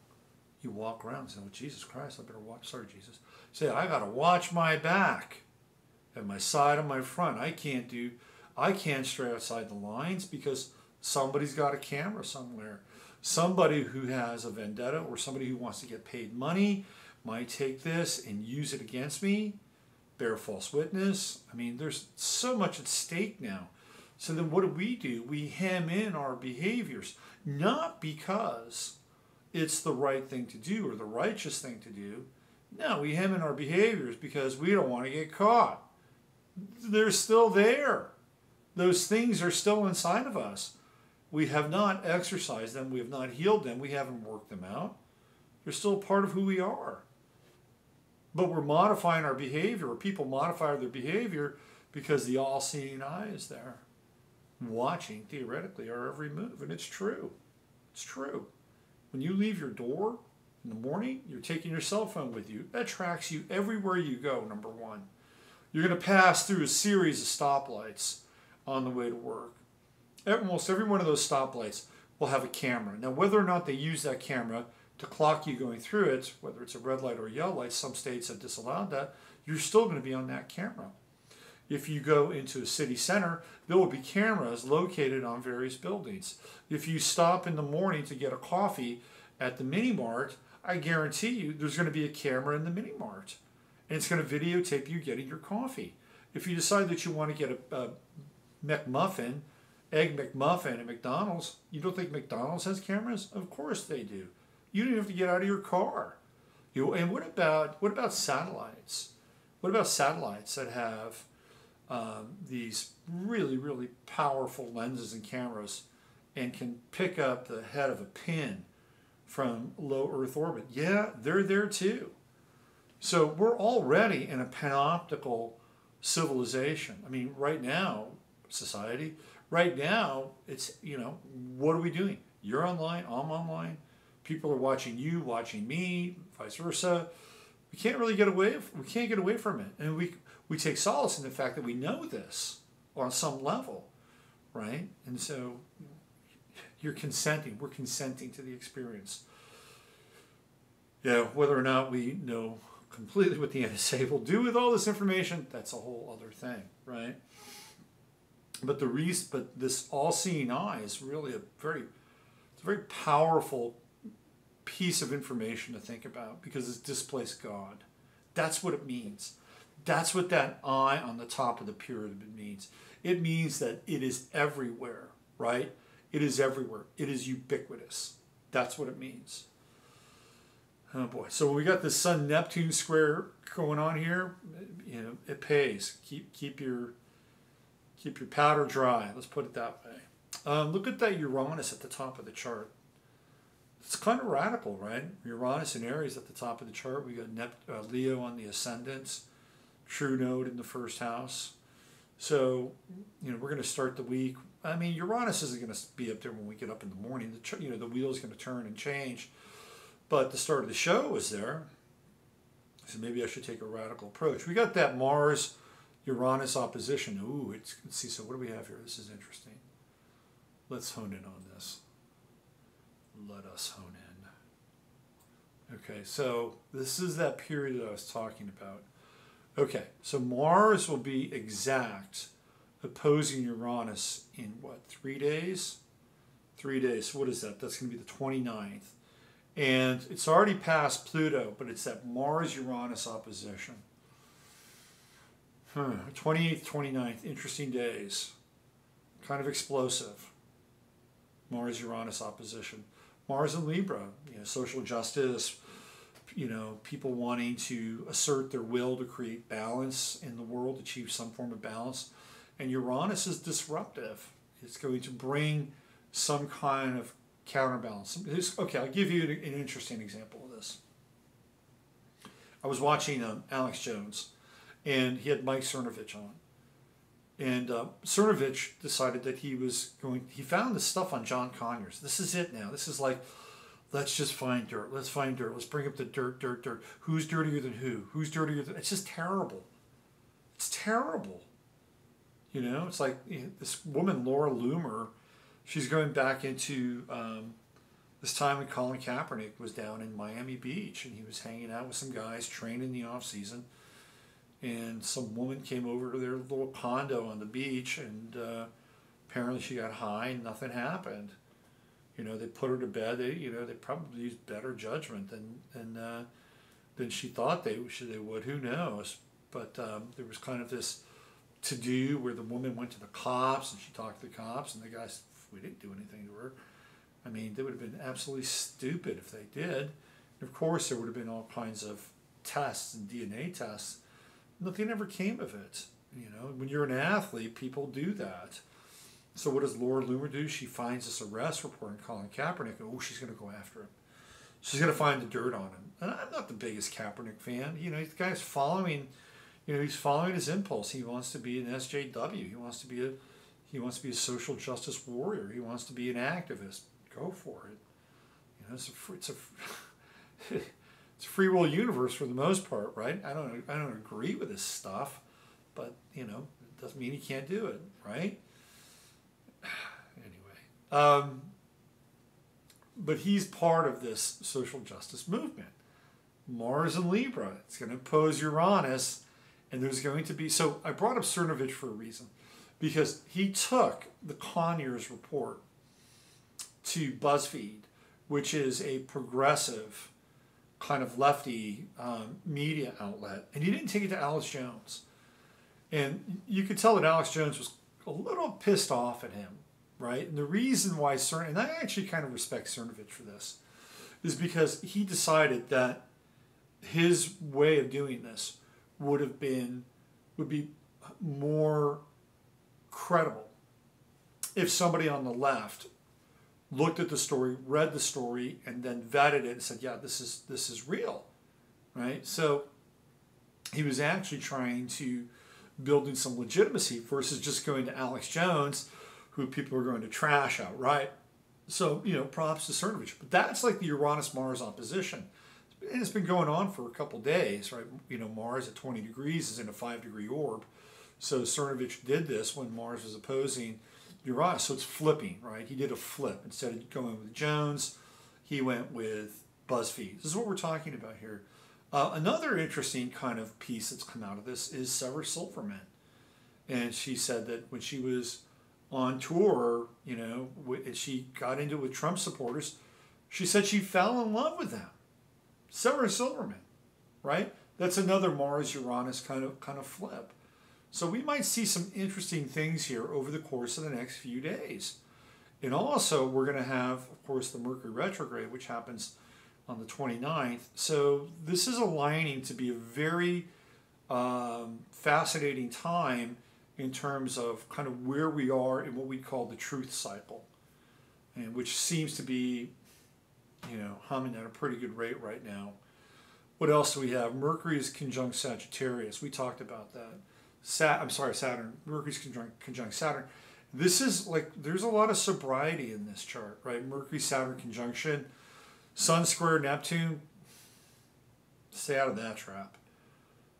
You walk around and say, "Oh, Jesus Christ, I better watch." Sorry, Jesus. Say, "I got to watch my back and my side and my front. I can't stray outside the lines because somebody's got a camera somewhere. Somebody who has a vendetta or somebody who wants to get paid money might take this and use it against me, bear false witness." I mean, there's so much at stake now. So then what do? We hem in our behaviors, not because it's the right thing to do or the righteous thing to do. No, we hem in our behaviors because we don't want to get caught. They're still there. Those things are still inside of us. We have not exercised them. We have not healed them. We haven't worked them out. They're still part of who we are. But we're modifying our behavior, or people modify their behavior because the all-seeing eye is there, watching, theoretically, our every move. And it's true. It's true. When you leave your door in the morning, you're taking your cell phone with you. That tracks you everywhere you go, number one. You're going to pass through a series of stoplights on the way to work. Almost every one of those stoplights will have a camera. Now, whether or not they use that camera to clock you going through it, whether it's a red light or a yellow light, some states have disallowed that, you're still going to be on that camera. If you go into a city center, there will be cameras located on various buildings. If you stop in the morning to get a coffee at the mini mart, I guarantee you there's going to be a camera in the mini mart. And it's going to videotape you getting your coffee. If you decide that you want to get a McMuffin, Egg McMuffin at McDonald's, you don't think McDonald's has cameras? Of course they do. You don't even have to get out of your car. And what about satellites? What about satellites that have these really, really powerful lenses and cameras and can pick up the head of a pin from low Earth orbit? Yeah, they're there too. So we're already in a panoptical civilization. I mean, right now, society, right now, it's, you know, what are we doing? You're online, I'm online. People are watching you, watching me, vice versa. We can't really get away. We can't get away from it, and we take solace in the fact that we know this on some level, right? And so you're consenting. We're consenting to the experience. Yeah, whether or not we know completely what the NSA will do with all this information, that's a whole other thing, right? But this all-seeing eye is really it's a very powerful piece of information to think about because it's displaced God. That's what it means. That's what that eye on the top of the pyramid means. It means that it is everywhere, right? It is everywhere. It is ubiquitous. That's what it means. Oh boy. So we got this Sun-Neptune square going on here. You know, it pays. Keep your powder dry. Let's put it that way. Look at that Uranus at the top of the chart. It's kind of radical, right? Uranus and Aries at the top of the chart. We got Leo on the ascendant, true node in the first house. So, you know, we're going to start the week. I mean, Uranus isn't going to be up there when we get up in the morning. The wheel's going to turn and change. But the start of the show is there. So maybe I should take a radical approach. We got that Mars-Uranus opposition. Ooh, let's see. So what do we have here? This is interesting. Let's hone in on this. Let us hone in. Okay, so this is that period that I was talking about. Okay, so Mars will be exact, opposing Uranus in what, 3 days? 3 days. So what is that? That's going to be the 29th. And it's already past Pluto, but it's that Mars-Uranus opposition. 28th, 29th, interesting days. Kind of explosive. Mars-Uranus opposition. Mars and Libra, you know, social justice, you know, people wanting to assert their will to create balance in the world, achieve some form of balance. And Uranus is disruptive. It's going to bring some kind of counterbalance. Okay, I'll give you an interesting example of this. I was watching Alex Jones, and he had Mike Cernovich on. And Cernovich decided that he found this stuff on John Conyers. This is it now. This is like, let's just find dirt. Let's find dirt. Let's bring up the dirt. Who's dirtier than who? Who's dirtier than... It's just terrible. It's terrible. You know, it's like this woman, Laura Loomer, she's going back into this time when Colin Kaepernick was down in Miami Beach, and he was hanging out with some guys training in the off-season. And some woman came over to their little condo on the beach, and apparently she got high and nothing happened. You know, they put her to bed. They probably used better judgment than she thought they would. Who knows? But there was kind of this to-do where the woman went to the cops, and she talked to the cops, and the guys, we didn't do anything to her. I mean, they would have been absolutely stupid if they did. And of course, there would have been all kinds of tests and DNA tests. Nothing ever came of it. You know, when you're an athlete, people do that. So what does Laura Loomer do? She finds this arrest report on Colin Kaepernick, and she's going to go after him. She's going to find the dirt on him. And I'm not the biggest Kaepernick fan. You know, the guy's following. You know, he's following his impulse. He wants to be an SJW. He wants to be a social justice warrior. He wants to be an activist. Go for it. You know, it's a it's a free will universe for the most part, right? I don't agree with this stuff, but you know, it doesn't mean he can't do it, right? Anyway, but he's part of this social justice movement. Mars and Libra. It's going to oppose Uranus, and there's going to be. So I brought up Cernovich for a reason, because he took the Conyers report to BuzzFeed, which is a progressive kind of lefty media outlet, and he didn't take it to Alex Jones. And you could tell that Alex Jones was a little pissed off at him, right? And the reason why and I actually kind of respect Cernovich for this, is because he decided that his way of doing this would be more credible if somebody on the left looked at the story, read the story, and then vetted it and said, yeah, this is real, right? So he was actually trying to build in some legitimacy versus just going to Alex Jones, who people are going to trash outright. So, you know, props to Cernovich. But that's like the Uranus-Mars opposition. It's and it's been going on for a couple days, right? You know, Mars at 20 degrees is in a 5-degree orb. So Cernovich did this when Mars was opposing Uranus. So it's flipping, right? He did a flip. Instead of going with Jones, he went with BuzzFeed. This is what we're talking about here. Another interesting kind of piece that's come out of this is Sarah Silverman. And she said that when she was on tour, you know, she got into it with Trump supporters, she said she fell in love with them. Sarah Silverman, right? That's another Mars-Uranus kind of flip. So we might see some interesting things here over the course of the next few days. And also, we're going to have, of course, the Mercury retrograde, which happens on the 29th. So this is aligning to be a very fascinating time in terms of kind of where we are in what we call the truth cycle, and which seems to be, you know, humming at a pretty good rate right now. What else do we have? Mercury is conjunct Sagittarius. We talked about that. Saturn. Mercury's conjunct Saturn. This is like, there's a lot of sobriety in this chart, right? Mercury-Saturn conjunction. Sun square Neptune. Stay out of that trap.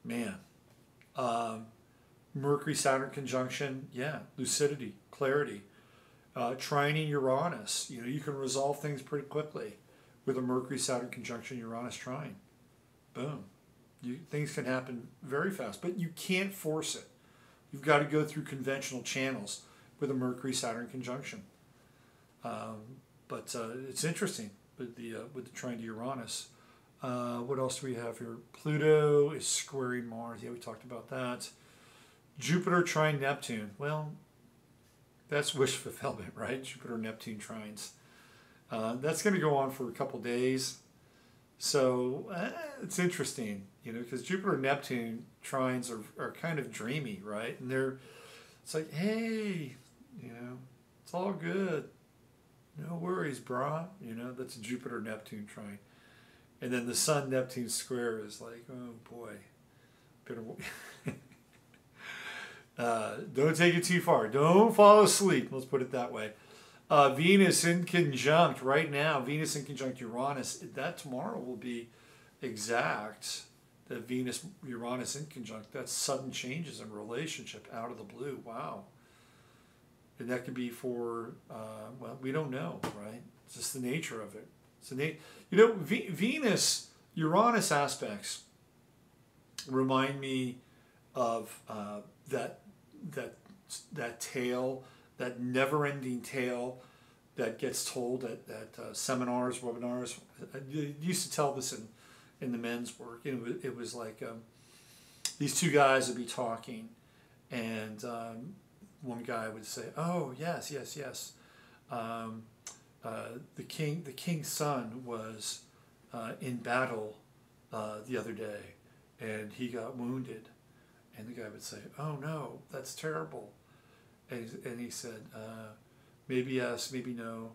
Man. Mercury-Saturn conjunction. Yeah. Lucidity. Clarity. Trining Uranus. You know, you can resolve things pretty quickly with a Mercury-Saturn conjunction Uranus trine. Boom. Things can happen very fast, but you can't force it. You've got to go through conventional channels with a Mercury-Saturn conjunction. But it's interesting with the trine to Uranus. What else do we have here? Pluto is squaring Mars. Yeah, we talked about that. Jupiter trine Neptune. Well, that's wish fulfillment, right? Jupiter-Neptune trines. That's going to go on for a couple days. So it's interesting, you know, because Jupiter-Neptune trines are kind of dreamy, right? And it's like, hey, you know, it's all good. No worries, brah. You know, that's a Jupiter-Neptune trine. And then the Sun-Neptune square is like, oh boy, better. Don't take it too far. Don't fall asleep. Let's put it that way. Venus in conjunct right now. Venus in conjunct Uranus. That tomorrow will be exact. The Venus-Uranus in conjunct. That's sudden changes in relationship out of the blue. Wow. And that could be for, well, we don't know, right? It's just the nature of it. So, you know, Venus-Uranus aspects remind me of that tale, that never-ending tale that gets told at seminars, webinars. I used to tell this in the men's work. You know, it was like these two guys would be talking, and one guy would say, "Oh, yes. The king's son was in battle the other day, and he got wounded." And the guy would say, "Oh no, that's terrible." And he said, maybe yes, maybe no,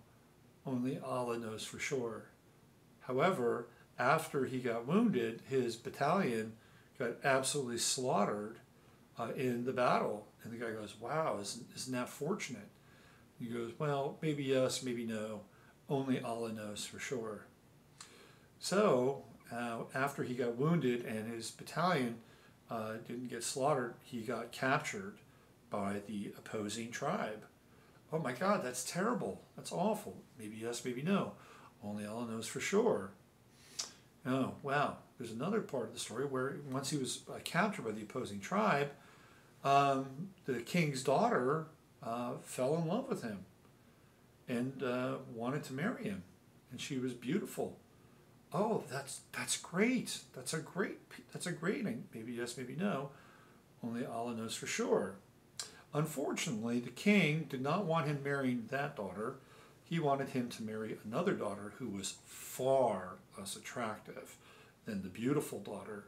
only Allah knows for sure. However, after he got wounded, his battalion got absolutely slaughtered in the battle. And the guy goes, wow, isn't that fortunate? He goes, well, maybe yes, maybe no, only Allah knows for sure. So after he got wounded and his battalion didn't get slaughtered, he got captured by the opposing tribe. Oh my God, that's terrible. That's awful. Maybe yes, maybe no. Only Allah knows for sure. Oh, wow. There's another part of the story where once he was captured by the opposing tribe, the king's daughter fell in love with him and wanted to marry him. And she was beautiful. Oh, that's great. That's a great. Maybe yes, maybe no. Only Allah knows for sure. Unfortunately, the king did not want him marrying that daughter. He wanted him to marry another daughter who was far less attractive than the beautiful daughter.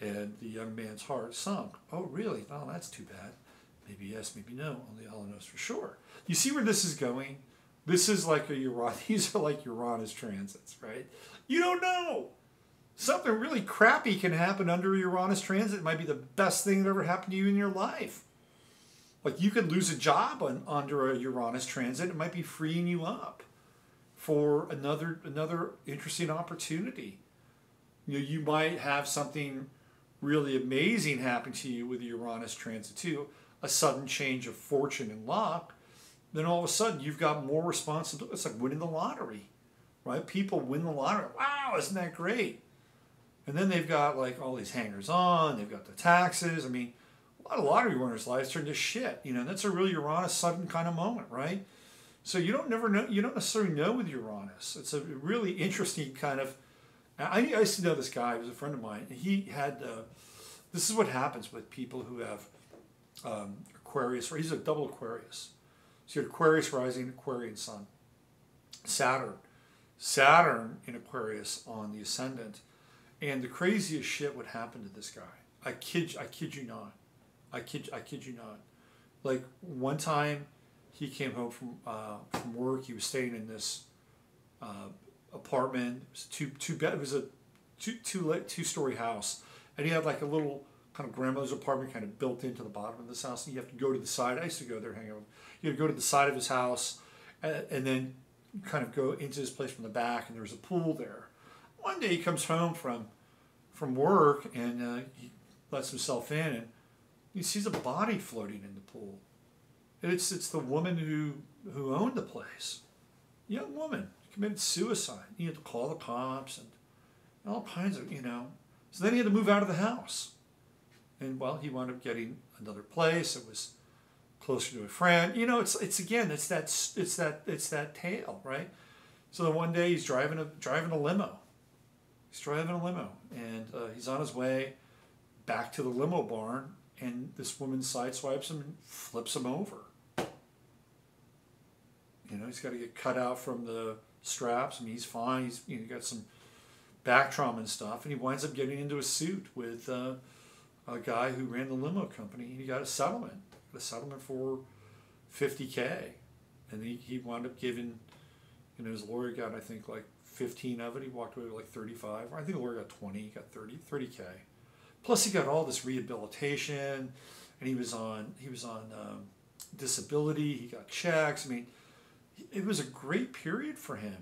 And the young man's heart sunk. Oh, really? Oh, that's too bad. Maybe yes, maybe no. Only Allah knows for sure. You see where this is going? This is like these are like Uranus transits, right? You don't know. Something really crappy can happen under a Uranus transit. It might be the best thing that ever happened to you in your life. Like you could lose a job under a Uranus transit. It might be freeing you up for another interesting opportunity. You might have something really amazing happen to you with Uranus transit too, a sudden change of fortune and luck. Then all of a sudden you've got more responsibility. It's like winning the lottery, right? People win the lottery. Wow, isn't that great? And then they've got like all these hangers on. They've got the taxes. I mean, a lot of lottery winners' lives turn to shit. That's a really Uranus sudden kind of moment, right? So you don't never know. You don't necessarily know with Uranus. It's a really interesting kind of. I used to know this guy. He was a friend of mine. He had. This is what happens with people who have Aquarius. Or he's a double Aquarius. So you had Aquarius rising, Aquarian sun, Saturn in Aquarius on the ascendant, and the craziest shit would happen to this guy. I kid you not. I kid you not. Like one time, he came home from work. He was staying in this apartment. It was two bed. It was a two-story house, and he had like a little kind of grandmother's apartment kind of built into the bottom of this house. And you have to go to the side. I used to go there, hang out. You had to go to the side of his house, and then kind of go into his place from the back. And there was a pool there. One day he comes home from work, and he lets himself in, and he sees a body floating in the pool. And it's the woman who owned the place. Young woman committed suicide. He had to call the cops and all kinds of, So then he had to move out of the house. And well, he wound up getting another place. It was closer to a friend. It's that tale, right? So then one day he's driving a limo. He's driving a limo, and he's on his way back to the limo barn, and this woman sideswipes him and flips him over. He's got to get cut out from the straps. I mean, he's fine. He's got some back trauma and stuff, and he winds up getting into a suit with a guy who ran the limo company. He got a settlement for $50K, and he wound up giving, his lawyer got, I think, like 15 of it. He walked away with like 35. I think the lawyer got 20. He got 30K. Plus, he got all this rehabilitation, and he was on disability. He got checks. I mean, it was a great period for him,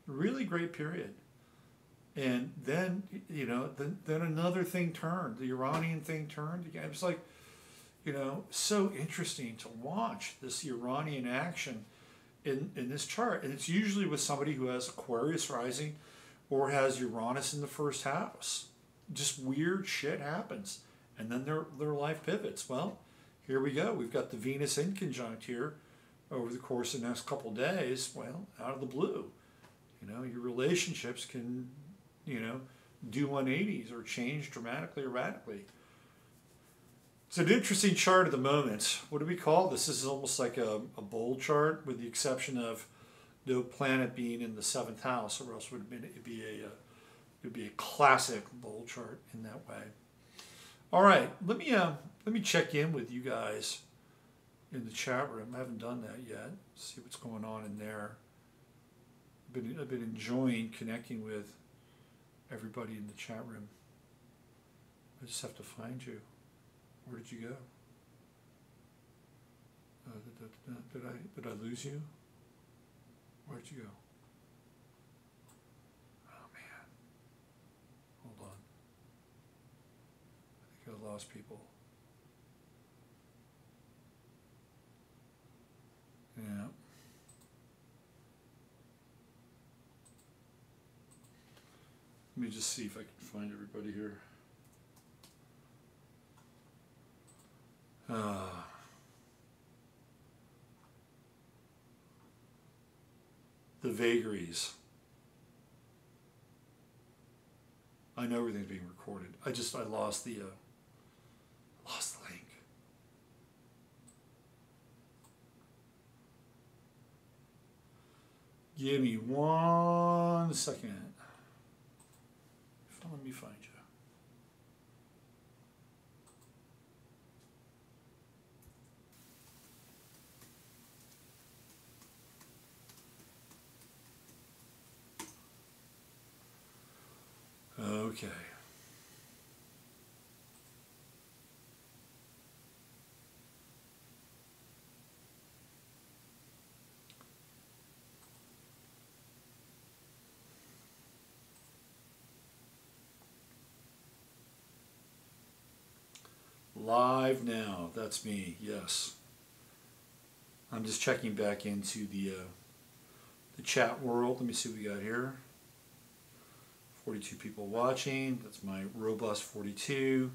really great period. And then, then another thing turned. The Uranian thing turned again. It was like, so interesting to watch this Uranian action in this chart. And it's usually with somebody who has Aquarius rising or has Uranus in the first house. Just weird shit happens. And then their life pivots. Well, here we go. We've got the Venus inconjunct here over the course of the next couple of days. Well, out of the blue. Your relationships can, do 180s or change dramatically or radically. It's an interesting chart at the moment. What do we call this? This is almost like a bold chart, with the exception of no planet being in the 7th house, or else it'd be a classic bold chart in that way. All right, let me check in with you guys in the chat room. I haven't done that yet. See what's going on in there. I've been enjoying connecting with everybody in the chat room. I just have to find you. Where did you go? Did I lose you? Where did you go? Oh man. Hold on. I think I lost people. Yeah. Let me just see if I can find everybody here. The vagaries. I know everything's being recorded. I lost the link. Give me 1 second. Let me find you. Okay. Live now. That's me. Yes. I'm just checking back into the chat world. Let me see what we got here. 42 people watching. That's my robust 42.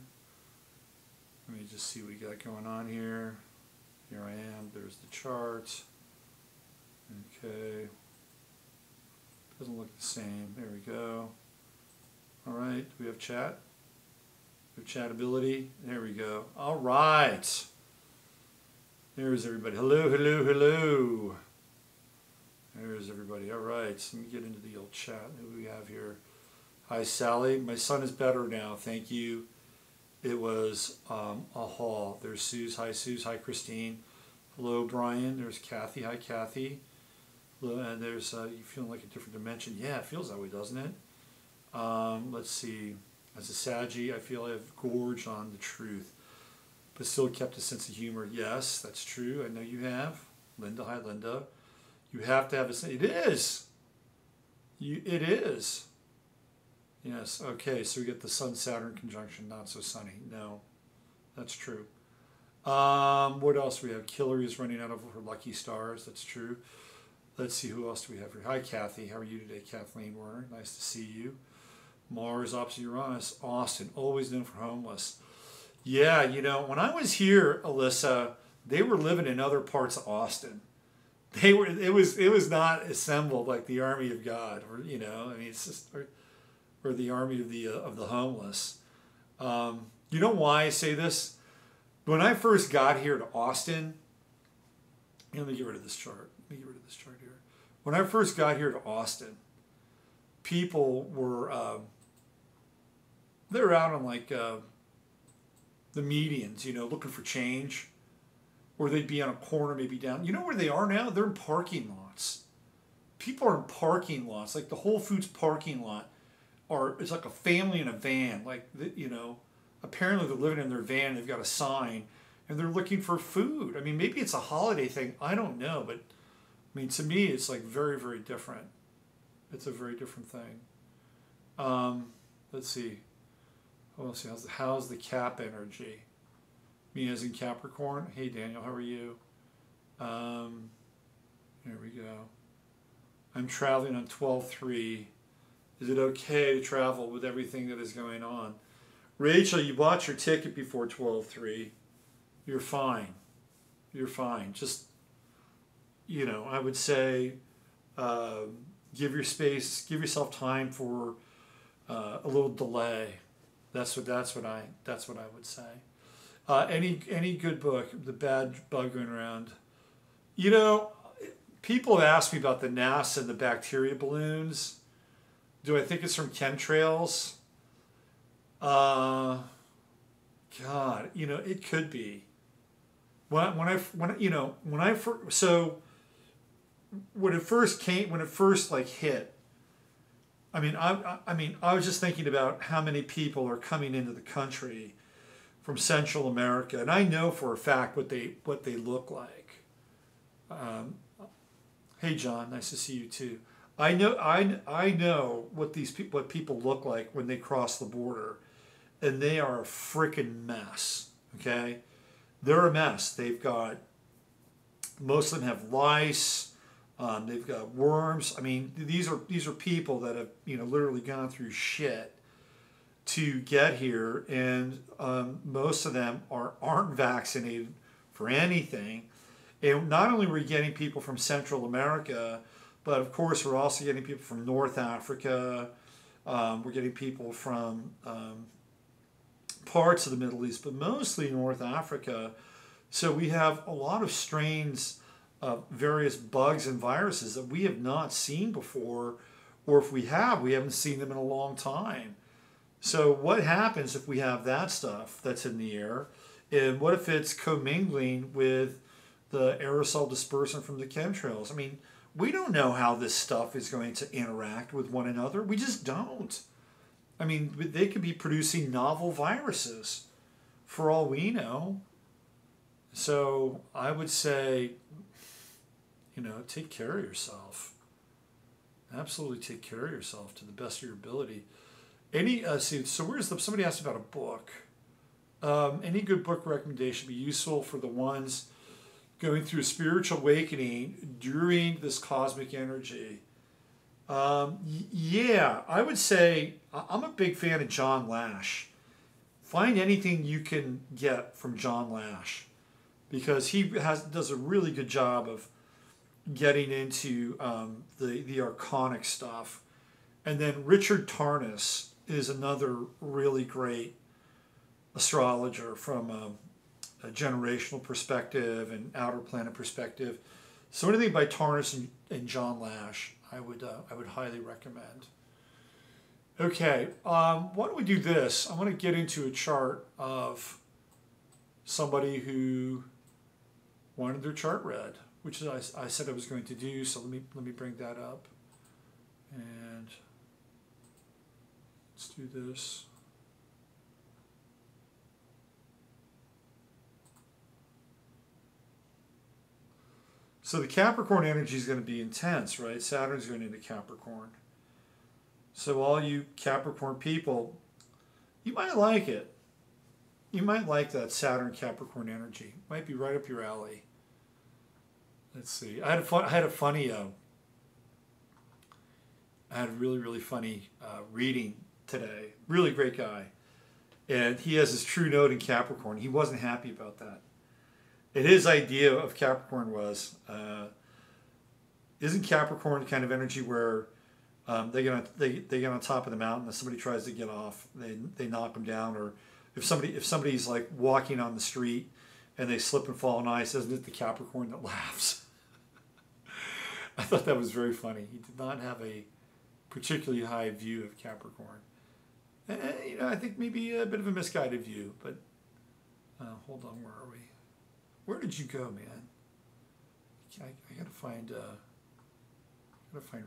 Let me just see what we got going on here. Here I am. There's the chart. Okay. Doesn't look the same. There we go. All right. Do we have chat? We have chatability. There we go. All right. There's everybody. Hello, hello, hello. There's everybody. All right. So let me get into the old chat. Who do we have here? Hi, Sally. My son is better now. Thank you. It was a haul. There's Suze. Hi, Suze. Hi, Christine. Hello, Brian. There's Kathy. Hi, Kathy. Hello, and there's you feeling like a different dimension. Yeah, it feels that way, doesn't it? Let's see. As a Saggy, I feel I've gorged on the truth, but still kept a sense of humor. Yes, that's true. I know you have. Linda. Hi, Linda. You have to have a sense. It is. It is. Yes, okay, so we get the Sun-Saturn conjunction, not so sunny. No, that's true. What else we have? Hillary is running out of her lucky stars. That's true. Let's see, who else do we have here? Hi, Kathy. How are you today, Kathleen Werner? Nice to see you. Mars opposite Uranus. Austin, always known for homeless. Yeah, you know, when I was here, Alyssa, they were living in other parts of Austin. They were. It was not assembled like the Army of God, or you know, I mean, it's just. Or the army of the homeless. You know why I say this? When I first got here to Austin, let me get rid of this chart. Let me get rid of this chart here. When I first got here to Austin, people were they were out on like the medians, you know, looking for change, or they'd be on a corner, maybe down. You know where they are now? They're in parking lots. People are in parking lots, like the Whole Foods parking lot. Or it's like a family in a van, like, you know, apparently they're living in their van, they've got a sign, and they're looking for food. I mean, maybe it's a holiday thing, I don't know, but, I mean, to me, it's like very, very different. It's a very different thing. Let's see. Oh, let's see, how's the Cap energy? Me as in Capricorn. Hey, Daniel, how are you? Here we go. I'm traveling on 12/3. Is it okay to travel with everything that is going on? Rachel, you bought your ticket before 12/3. You're fine. You're fine. Just, you know, I would say give yourself time for a little delay. That's what I would say. Any good book, The Bad Bug Going Around. You know, people have asked me about the NASA and the bacteria balloons. Do I think it's from chemtrails? God, you know, it could be. When it first like hit, I mean, I was just thinking about how many people are coming into the country from Central America, and I know for a fact what they look like. Hey, John, nice to see you too. I know what people look like when they cross the border, and they are a freaking mess. Okay, they're a mess. Most of them have lice. They've got worms. I mean, these are people that have, you know, literally gone through shit to get here, and most of them aren't vaccinated for anything. And not only are we getting people from Central America, but of course we're also getting people from North Africa. We're getting people from parts of the Middle East, but mostly North Africa. So we have a lot of strains of various bugs and viruses that we have not seen before, or if we have, we haven't seen them in a long time. So what happens if we have that stuff that's in the air? And what if it's commingling with the aerosol dispersant from the chemtrails? I mean, we don't know how this stuff is going to interact with one another. We just don't. I mean, they could be producing novel viruses for all we know. So I would say, you know, take care of yourself. Absolutely take care of yourself to the best of your ability. So somebody asked about a book. Any good book recommendation would be useful for the ones going through a spiritual awakening during this cosmic energy. Yeah, I would say I'm a big fan of John Lash. Find anything you can get from John Lash, because he does a really good job of getting into the archonic stuff. And then Richard Tarnas is another really great astrologer from a generational perspective and outer planet perspective. So anything by Tarnas and John Lash, I would highly recommend. Okay, why don't we do this? I want to get into a chart of somebody who wanted their chart read, which I said I was going to do. So let me bring that up, and let's do this. So the Capricorn energy is going to be intense, right? Saturn's going into Capricorn. So all you Capricorn people, you might like it. You might like that Saturn Capricorn energy. Might be right up your alley. Let's see. I had a really funny reading today. Really great guy, and he has his true note in Capricorn. He wasn't happy about that. And his idea of Capricorn was, isn't Capricorn the kind of energy where they get on top of the mountain and somebody tries to get off, they knock them down, or if somebody's like walking on the street and they slip and fall on ice, isn't it the Capricorn that laughs? I thought that was very funny. He did not have a particularly high view of Capricorn. And, I think maybe a bit of a misguided view, but hold on, where are we? Where did you go, man? I gotta find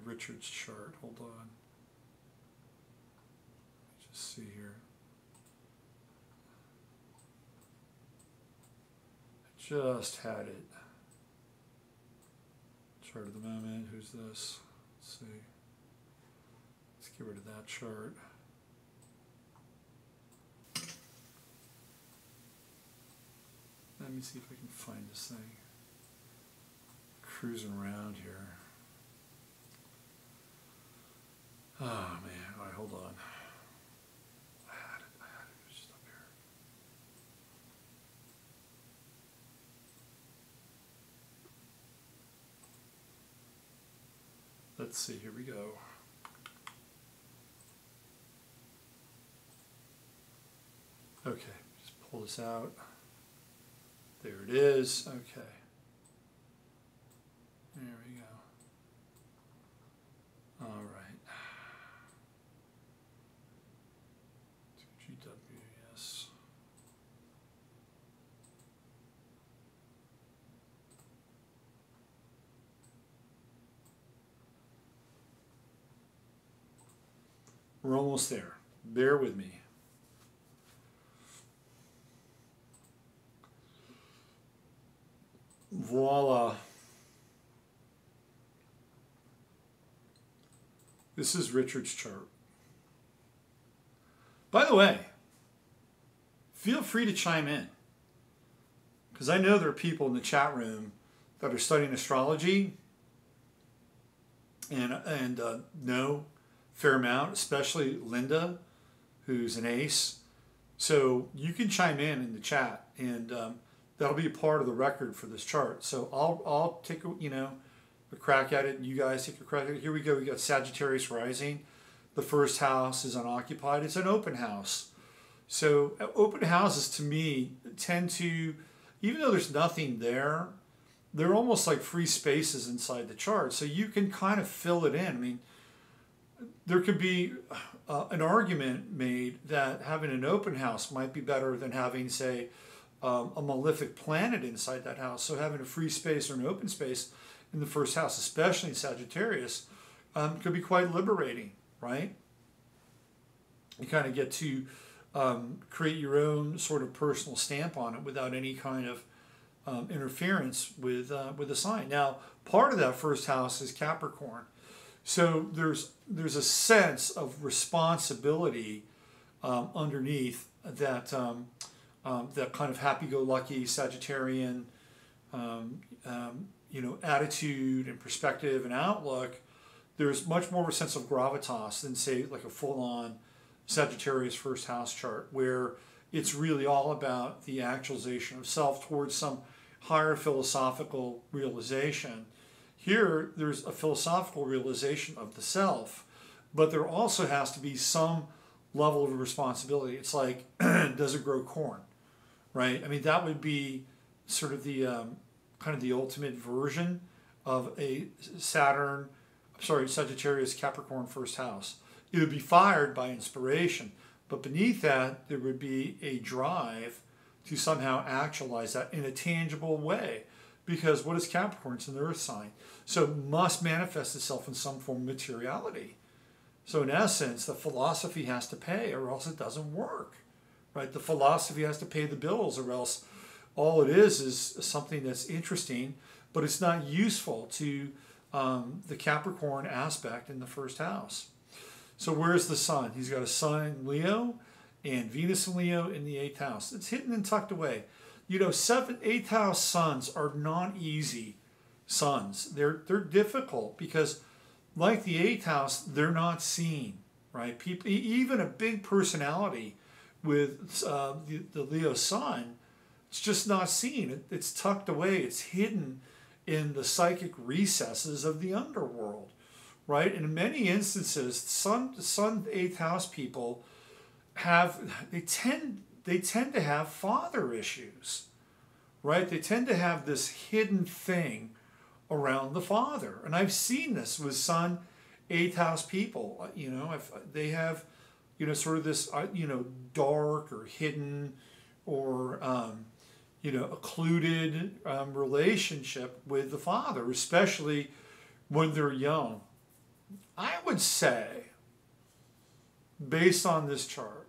Richard's chart. Hold on. Just see here. I just had it. Chart of the moment. Who's this? Let's see. Let's get rid of that chart. Let me see if I can find this thing. Cruising around here. Oh man, all right, hold on. I had it, it was just up here. Let's see, here we go. Okay, just pull this out. There it is. Okay. There we go. All right. 2GW, yes. We're almost there. Bear with me. Voila. This is Richard's chart. By the way, feel free to chime in, because I know there are people in the chat room that are studying astrology and know a fair amount, especially Linda, who's an ace. So you can chime in the chat, and that'll be a part of the record for this chart. So I'll take a crack at it, and you guys take a crack at it. Here we go. We got Sagittarius rising. The first house is unoccupied. It's an open house. So open houses to me tend to, even though there's nothing there, they're almost like free spaces inside the chart. So you can kind of fill it in. I mean, there could be an argument made that having an open house might be better than having, say, a malefic planet inside that house. So having a free space or an open space in the first house, especially in Sagittarius, could be quite liberating, right? You kind of get to create your own sort of personal stamp on it without any kind of interference with the sign. Now, part of that first house is Capricorn. So there's a sense of responsibility underneath that that kind of happy-go-lucky Sagittarian, attitude and perspective and outlook, there's much more of a sense of gravitas than, say, like a full-on Sagittarius first house chart, where it's really all about the actualization of self towards some higher philosophical realization. Here, there's a philosophical realization of the self, but there also has to be some level of responsibility. It's like, does it grow corn, right? I mean, that would be sort of the kind of the ultimate version of a Sagittarius Capricorn first house. It would be fired by inspiration, but beneath that, there would be a drive to somehow actualize that in a tangible way. Because what is Capricorn? It's an earth sign. So it must manifest itself in some form of materiality. So in essence, the philosophy has to pay, or else it doesn't work, right? The philosophy has to pay the bills, or else all it is something that's interesting, but it's not useful to the Capricorn aspect in the first house. So where's the sun? He's got a sun in Leo and Venus in Leo in the 8th house. It's hidden and tucked away. 8th house suns are not easy suns. They're difficult because, like the 8th house, they're not seen, right? People, even a big personality with the Leo sun, it's just not seen. It's tucked away. It's hidden in the psychic recesses of the underworld, right? And in many instances, sun 8th house people tend to have father issues, right? They tend to have this hidden thing around the father. And I've seen this with sun 8th house people. If they have, sort of this, dark or hidden or, occluded relationship with the father, especially when they're young. I would say, based on this chart,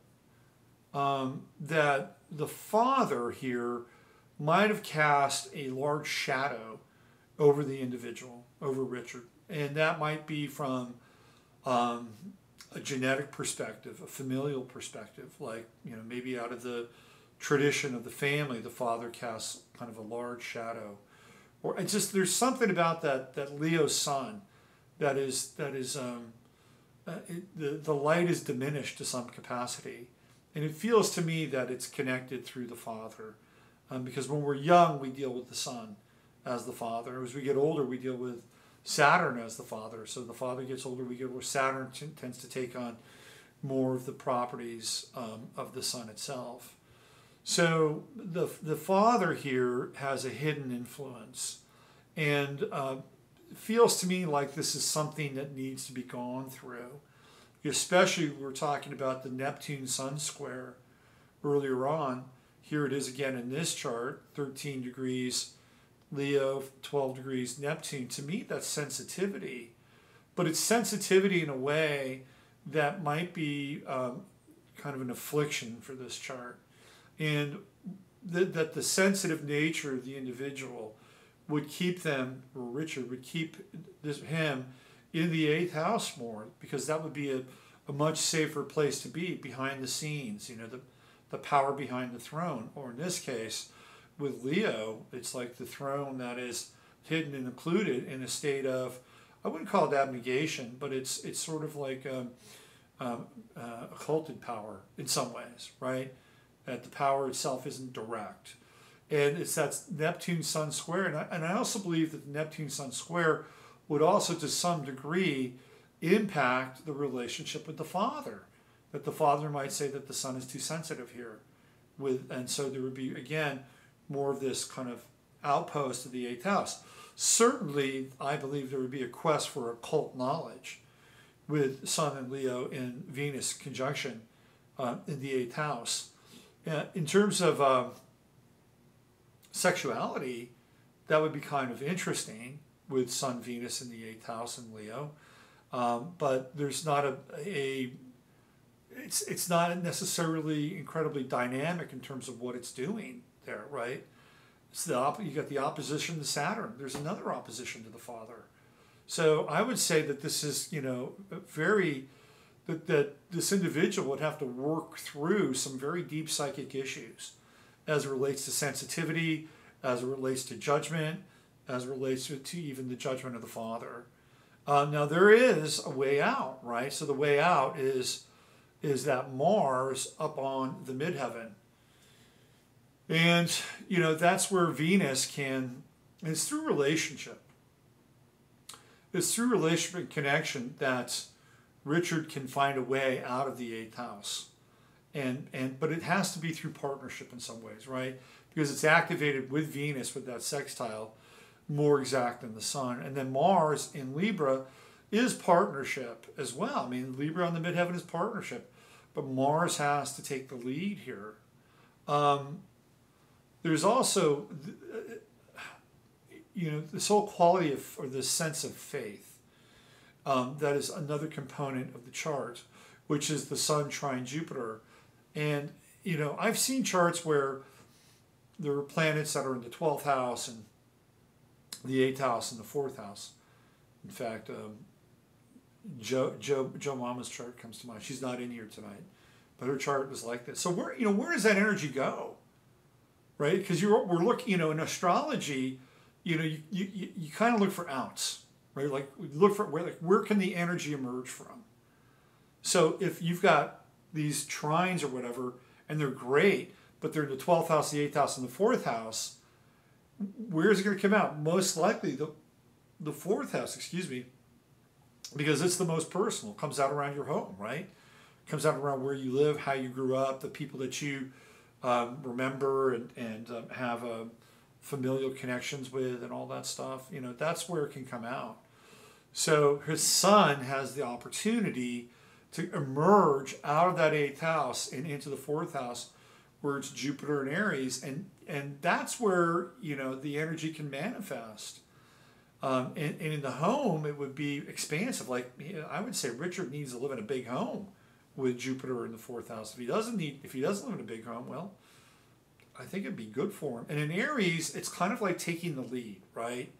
that the father here might have cast a large shadow over the individual, over Richard. And that might be from a genetic perspective, a familial perspective, like, maybe out of the tradition of the family, the father casts kind of a large shadow. Or it's just, there's something about that Leo sun that is the light is diminished to some capacity. And it feels to me that it's connected through the father. Because when we're young, we deal with the sun as the father. As we get older, we deal with Saturn as the father. So the father gets older, we get older. Saturn tends to take on more of the properties of the sun itself. So the father here has a hidden influence. And it feels to me like this is something that needs to be gone through. Especially, we were talking about the Neptune Sun square earlier on. Here it is again in this chart, 13 degrees Leo, 12 degrees Neptune. To me, that's sensitivity. But it's sensitivity in a way that might be kind of an affliction for this chart. And that the sensitive nature of the individual would keep them, or Richard would keep him in the 8th house more, because that would be a much safer place to be, behind the scenes, the power behind the throne. Or in this case, with Leo, it's like the throne that is hidden and occluded in a state of, I wouldn't call it abnegation, but it's sort of like occulted power in some ways, right? That the power itself isn't direct. And it's that Neptune Sun square. And I also believe that the Neptune Sun square would also, to some degree, impact the relationship with the father. That the father might say that the son is too sensitive here. And so there would be, again, more of this kind of outpost of the 8th house. Certainly, I believe there would be a quest for occult knowledge with Sun and Leo in Venus conjunction in the 8th house. In terms of sexuality, that would be kind of interesting with Sun, Venus in the 8th house in Leo. But there's not it's not necessarily incredibly dynamic in terms of what it's doing there, right? It's you got the opposition to Saturn. There's another opposition to the father. So I would say that this is, that this individual would have to work through some very deep psychic issues as it relates to sensitivity, as it relates to judgment, as it relates to even the judgment of the Father. Now there is a way out, right? So the way out is that Mars up on the midheaven. And, you know, that's where Venus can, it's through relationship. It's through relationship and connection that Richard can find a way out of the 8th house. But it has to be through partnership in some ways, right? Because it's activated with Venus, with that sextile, more exact than the Sun. And then Mars in Libra is partnership as well. I mean, Libra on the midheaven is partnership. But Mars has to take the lead here. There's also, you know, this whole quality of, or this sense of faith. That is another component of the chart, which is the Sun trine Jupiter. And, you know, I've seen charts where there are planets that are in the 12th house and the 8th house and the 4th house. In fact, Joe Mama's chart comes to mind. She's not in here tonight, but her chart was like this. So where, you know, where does that energy go? Right? Because we're looking, you know, in astrology, you know, you kind of look for outs, right? Like look for where can the energy emerge from? So if you've got these trines or whatever, and they're great, but they're in the 12th house, the 8th house, and the 4th house, where is it going to come out? Most likely the 4th house, excuse me, because it's the most personal. It comes out around your home, right? It comes out around where you live, how you grew up, the people that you remember and have familial connections with and all that stuff. You know, that's where it can come out. So his Sun has the opportunity to emerge out of that 8th house and into the 4th house where it's Jupiter and Aries. And that's where, you know, the energy can manifest. And in the home, it would be expansive. Like, you know, I would say Richard needs to live in a big home with Jupiter in the 4th house. If he doesn't live in a big home, well, I think it'd be good for him. And in Aries, it's kind of like taking the lead, right?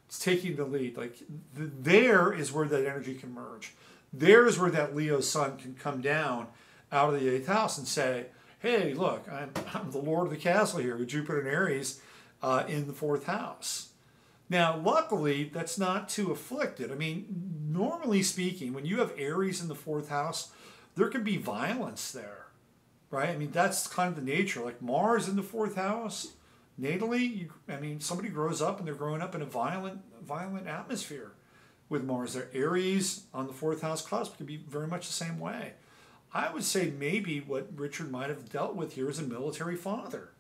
It's taking the lead. Like there is where that energy can merge. There is where that Leo Sun can come down out of the 8th house and say, hey, look, I'm the Lord of the castle here with Jupiter and Aries in the 4th house. Now, luckily, that's not too afflicted. I mean, normally speaking, when you have Aries in the 4th house, there can be violence there, right? I mean, that's kind of the nature. Like Mars in the 4th house, natally, I mean, somebody grows up and they're growing up in a violent atmosphere with Mars. Their Aries on the 4th house cusp could be very much the same way. I would say maybe what Richard might have dealt with here is a military father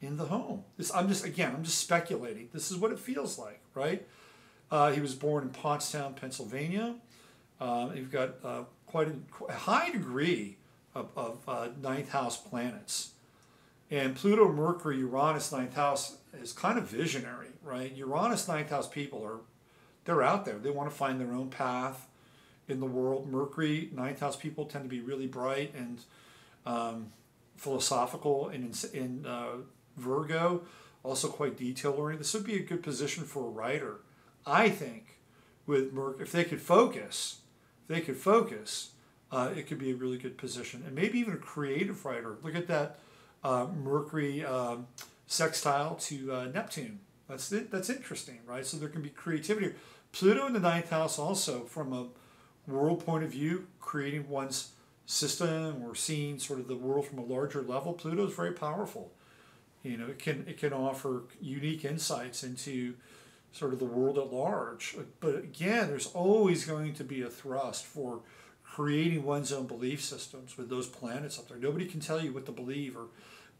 in the home. I'm just speculating. This is what it feels like, right? He was born in Pottstown, Pennsylvania. You've got quite a high degree of 9th house planets. And Pluto, Mercury, Uranus, 9th house is kind of visionary, right? Uranus, 9th house people they're out there. They want to find their own path in the world. Mercury, 9th house people tend to be really bright and philosophical. And in Virgo, also quite detail-oriented. This would be a good position for a writer, I think, with Mercury. If they could focus, it could be a really good position. And maybe even a creative writer. Look at that Mercury sextile to Neptune. That's interesting, right? So there can be creativity. Pluto in the 9th house also, from a world point of view, creating one's system or seeing sort of the world from a larger level. Pluto is very powerful. You know, it can offer unique insights into sort of the world at large. But again, there's always going to be a thrust for creating one's own belief systems with those planets up there. Nobody can tell you what to believe.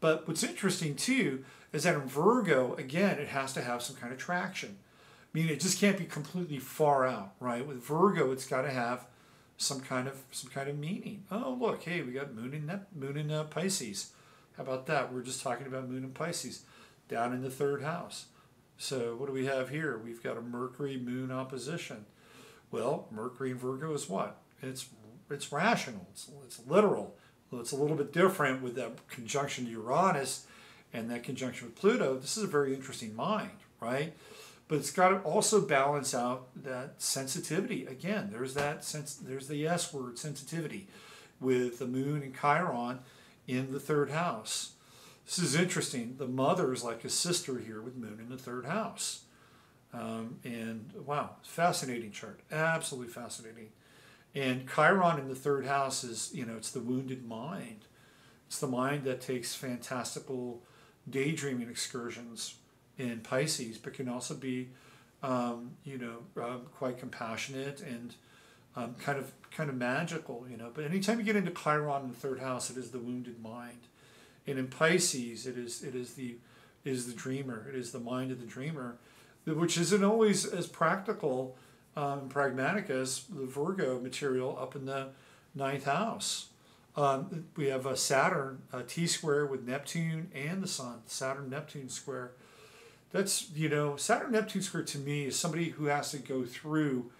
But what's interesting too is that in Virgo, again, it has to have some kind of traction. I mean, it just can't be completely far out, right? With Virgo, it's got to have some kind of meaning. Oh, look, hey, we got Moon in Pisces. How about that? We're just talking about Moon in Pisces down in the 3rd house. So what do we have here? We've got a Mercury-Moon opposition. Well, Mercury in Virgo is what? It's rational. It's literal. Well, it's a little bit different with that conjunction to Uranus and that conjunction with Pluto. This is a very interesting mind, right? But it's got to also balance out that sensitivity. Again, there's the S word, sensitivity, with the Moon and Chiron in the 3rd house. This is interesting. The mother is like a sister here with Moon in the third house. And wow, fascinating chart. Absolutely fascinating. And Chiron in the third house is, it's the wounded mind. It's the mind that takes fantastical daydreaming excursions in Pisces, but can also be, quite compassionate and kind of magical, But anytime you get into Chiron in the third house, it is the wounded mind. And in Pisces, it is the dreamer. It is the mind of the dreamer, which isn't always as practical and pragmatic as the Virgo material up in the ninth house. We have a Saturn T-square with Neptune and the Sun. Saturn-Neptune square. That's, Saturn-Neptune square to me is somebody who has to go through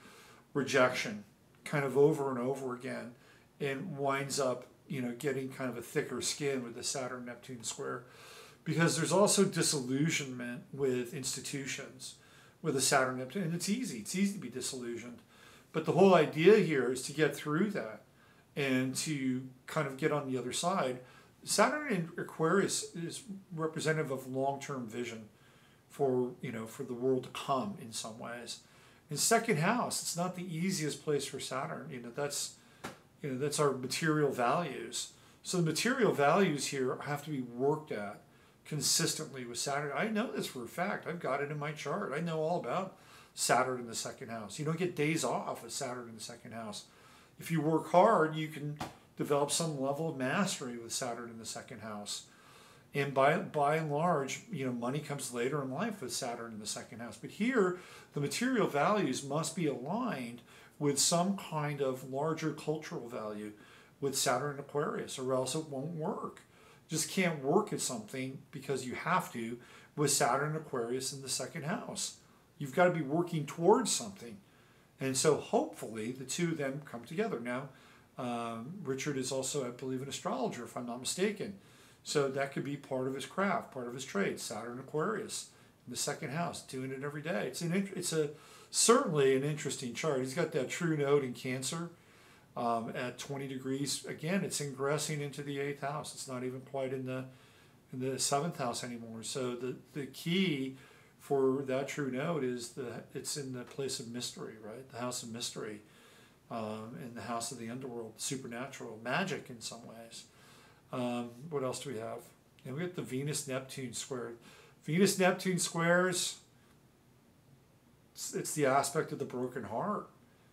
rejection kind of over and over again and winds up, getting kind of a thicker skin with the Saturn-Neptune square. Because there's also disillusionment with institutions with the Saturn-Neptune. And it's easy to be disillusioned. But the whole idea here is to get through that and to kind of get on the other side. Saturn in Aquarius is representative of long-term vision for the world to come in some ways. In second house, it's not the easiest place for Saturn. That's our material values. So the material values here have to be worked at consistently with Saturn. I know this for a fact. I've got it in my chart. I know all about Saturn in the second house. You don't get days off with Saturn in the second house. If you work hard, you can develop some level of mastery with Saturn in the second house. And by and large, money comes later in life with Saturn in the second house. But here, the material values must be aligned with some kind of larger cultural value with Saturn in Aquarius, or else it won't work. Just can't work at something because you have to with Saturn in Aquarius in the second house. You've got to be working towards something. And so hopefully the two of them come together. Now, Richard is also, I believe, an astrologer, if I'm not mistaken. So that could be part of his craft, part of his trade. Saturn Aquarius in the second house, doing it every day. It's certainly an interesting chart. He's got that true node in Cancer at 20 degrees. Again, it's ingressing into the 8th house. It's not even quite in the 7th house anymore. So the key for that true node is it's in the place of mystery, right? The house of mystery, in the house of the underworld, supernatural, magic in some ways. What else do we have? And we have the Venus-Neptune square. Venus-Neptune squares, it's the aspect of the broken heart.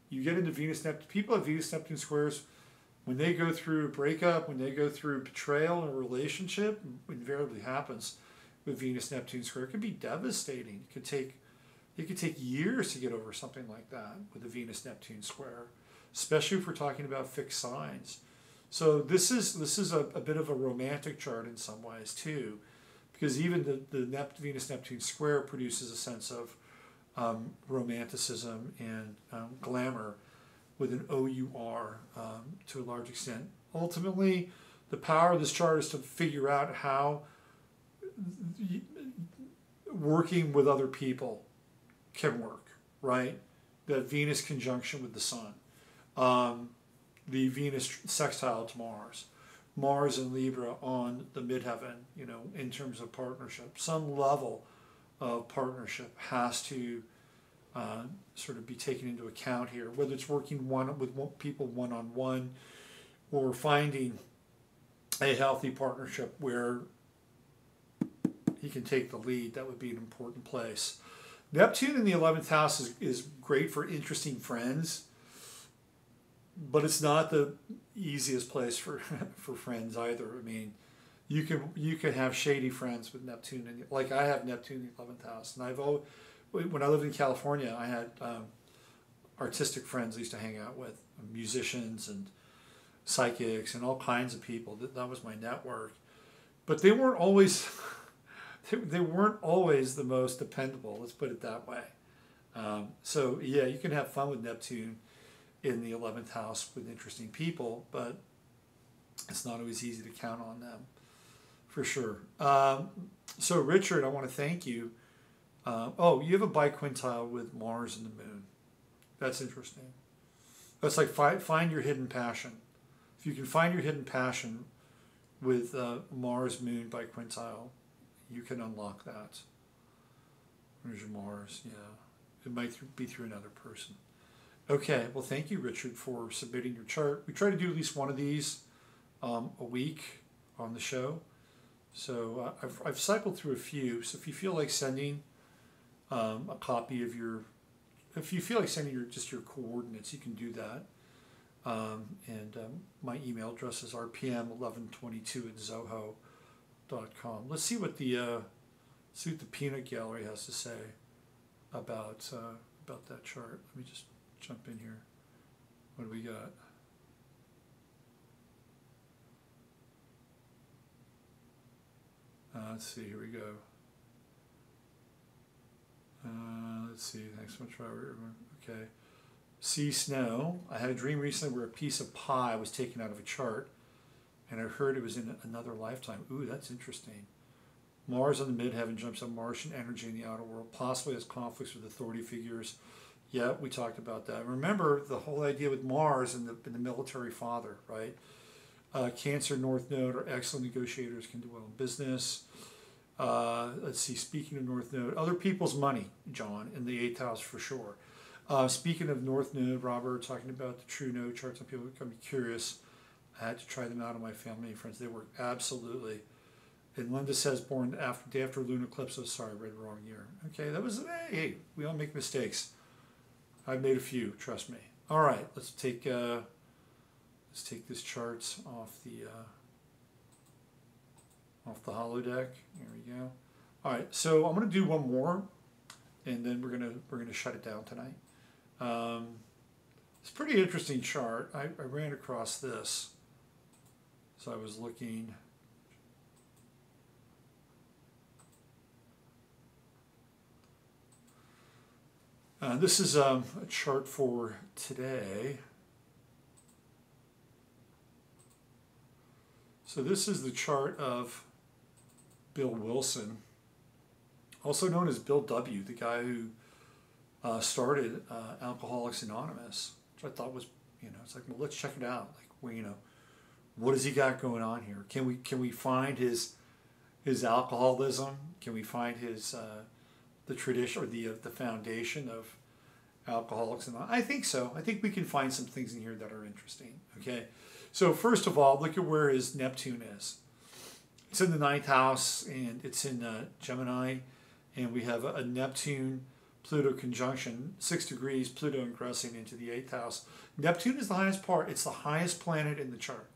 You get into Venus-Neptune, people have Venus-Neptune squares, when they go through a breakup, when they go through betrayal in a relationship, invariably happens with Venus-Neptune square. It can be devastating. It could take years to get over something like that with the Venus-Neptune square, especially if we're talking about fixed signs. So this is a bit of a romantic chart in some ways too, because even the Venus-Neptune square produces a sense of romanticism and glamour with an OUR to a large extent. Ultimately, the power of this chart is to figure out how working with other people can work, right? That Venus conjunction with the Sun. The Venus sextile to Mars. Mars and Libra on the midheaven, in terms of partnership. Some level of partnership has to sort of be taken into account here, whether it's working with people one-on-one or finding a healthy partnership where he can take the lead. That would be an important place. Neptune in the 11th house is great for interesting friends, but it's not the easiest place for friends either. I mean, you can have shady friends with Neptune, like I have Neptune in the 11th house, and when I lived in California, I had artistic friends I used to hang out with, musicians and psychics and all kinds of people. That was my network, but they weren't always they weren't always the most dependable. Let's put it that way. So yeah, you can have fun with Neptune in the 11th house with interesting people, but it's not always easy to count on them, for sure. So Richard, I want to thank you. You have a biquintile with Mars and the Moon. That's interesting. That's like find your hidden passion. If you can find your hidden passion with Mars Moon by quintile. You can unlock that. There's your Mars, yeah. It might be through another person. Okay, well, thank you, Richard, for submitting your chart. We try to do at least one of these a week on the show. So I've cycled through a few. So if you feel like sending a copy of your, if you feel like sending just your coordinates, you can do that. My email address is rpm1122@zoho.com. Let's see what the peanut gallery has to say about that chart. Let me just jump in here. What do we got? Let's see, here we go. Let's see, thanks so much, Robert. Okay. See Snow. I had a dream recently where a piece of pie was taken out of a chart, and I heard it was in another lifetime. Ooh, that's interesting. Mars on the midheaven jumps on Martian energy in the outer world, possibly has conflicts with authority figures. Yeah, we talked about that. Remember the whole idea with Mars and the military father, right? Cancer North Node are excellent negotiators, can do well in business. Let's see, speaking of North Node, other people's money, John, in the 8th house for sure. Speaking of North Node, Robert, talking about the True Node charts, some people can be curious. I had to try them out on my family and friends. They work absolutely. And Linda says born day after lunar eclipse. Oh, sorry, I read the wrong year. Okay, that was, hey, we all make mistakes. I've made a few, trust me. All right, let's take this charts off the holodeck. Here we go. All right, so I'm going to do one more, and then we're gonna shut it down tonight. It's a pretty interesting chart. I ran across this, so I was looking. This is a chart for today. So this is the chart of Bill Wilson, also known as Bill W., the guy who started Alcoholics Anonymous, which I thought was, it's like, well, let's check it out. Like, well, what has he got going on here? Can we find his alcoholism? Can we find his the tradition or the foundation of Alcoholics Anonymous? I think so. I think we can find some things in here that are interesting. Okay, so first of all, look at where his Neptune is. It's in the 9th house, and it's in Gemini, and we have a Neptune-Pluto conjunction, 6 degrees, Pluto ingressing into the 8th house. Neptune is the highest part. It's the highest planet in the chart.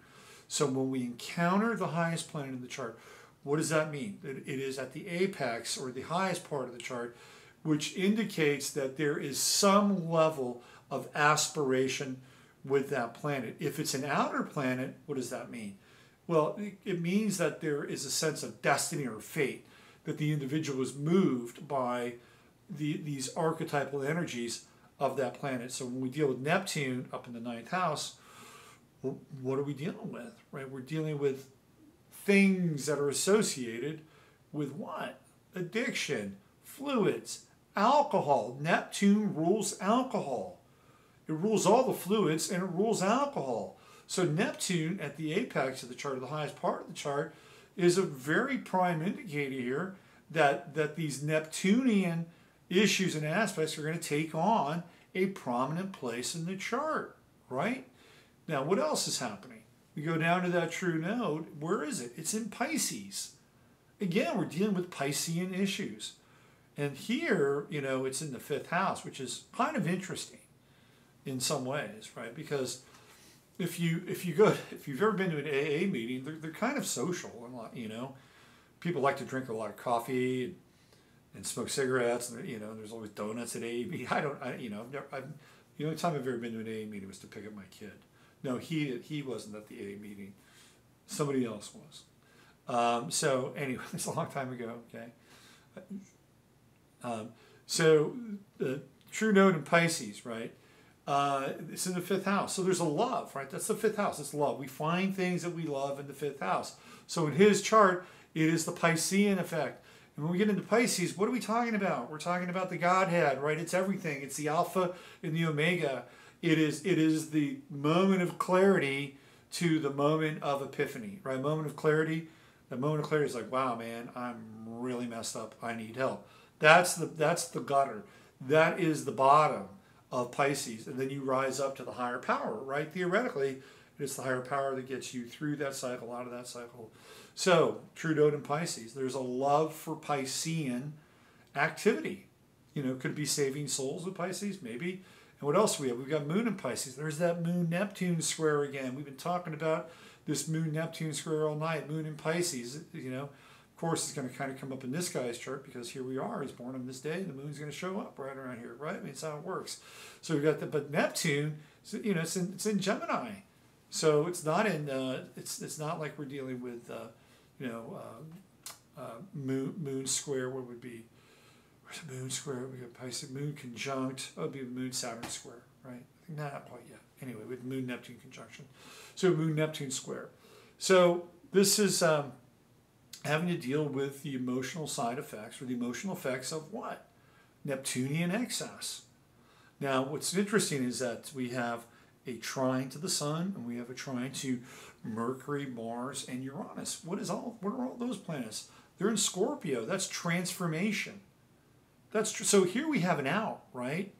So when we encounter the highest planet in the chart, what does that mean? It is at the apex, or the highest part of the chart, which indicates that there is some level of aspiration with that planet. If it's an outer planet, what does that mean? Well, it means that there is a sense of destiny or fate, that the individual is moved by these archetypal energies of that planet. So when we deal with Neptune up in the 9th house, well, what are we dealing with, right? We're dealing with things that are associated with what? Addiction, fluids, alcohol. Neptune rules alcohol. It rules all the fluids, and it rules alcohol. So Neptune at the apex of the chart, or the highest part of the chart, is a very prime indicator here that these Neptunian issues and aspects are going to take on a prominent place in the chart, right? Now, what else is happening? We go down to that True Node. Where is it? It's in Pisces. Again, we're dealing with Piscean issues. And here, it's in the 5th house, which is kind of interesting in some ways, right? Because if you've ever been to an AA meeting, they're kind of social and a lot, people like to drink a lot of coffee and smoke cigarettes, and there's always donuts at AA meetings. The only time I've ever been to an AA meeting was to pick up my kid. No, he wasn't at the AA meeting. Somebody else was. So anyway, it's a long time ago. Okay. So the True Node in Pisces, right? It's in the 5th house. So there's a love, right? That's the 5th house. It's love. We find things that we love in the 5th house. So in his chart, it is the Piscean effect. And when we get into Pisces, what are we talking about? We're talking about the Godhead, right? It's everything. It's the Alpha and the Omega. It is the moment of clarity to the moment of epiphany, right? Moment of clarity. The moment of clarity is like, wow, man, I'm really messed up. I need help. That's the gutter. That is the bottom of Pisces. And then you rise up to the higher power, right? Theoretically, it's the higher power that gets you through that cycle, out of that cycle. So, true note in Pisces, there's a love for Piscean activity. You know, could it be saving souls with Pisces? Maybe. And what else do we have? We've got Moon in Pisces. There's that Moon-Neptune square again. We've been talking about this Moon-Neptune square all night. Moon in Pisces, you know. Of course, it's going to kind of come up in this guy's chart because here we are. He's born on this day. The moon's going to show up right around here, right? I mean, it's how it works. So we've got the, but Neptune, you know, it's in Gemini. So it's not in, it's not like we're dealing with, you know, moon square. What would be, where's the moon square? We got Pisces, moon conjunct. Oh, it'd be moon Saturn square, right? Not quite yet. Anyway, with moon Neptune conjunction. So moon Neptune square. So this is having to deal with the emotional side effects, or the emotional effects of what? Neptunian excess. Now, what's interesting is that we have a trine to the Sun, and we have a trine to Mercury, Mars, and Uranus. What are all those planets? They're in Scorpio. That's transformation. So here we have an out, right?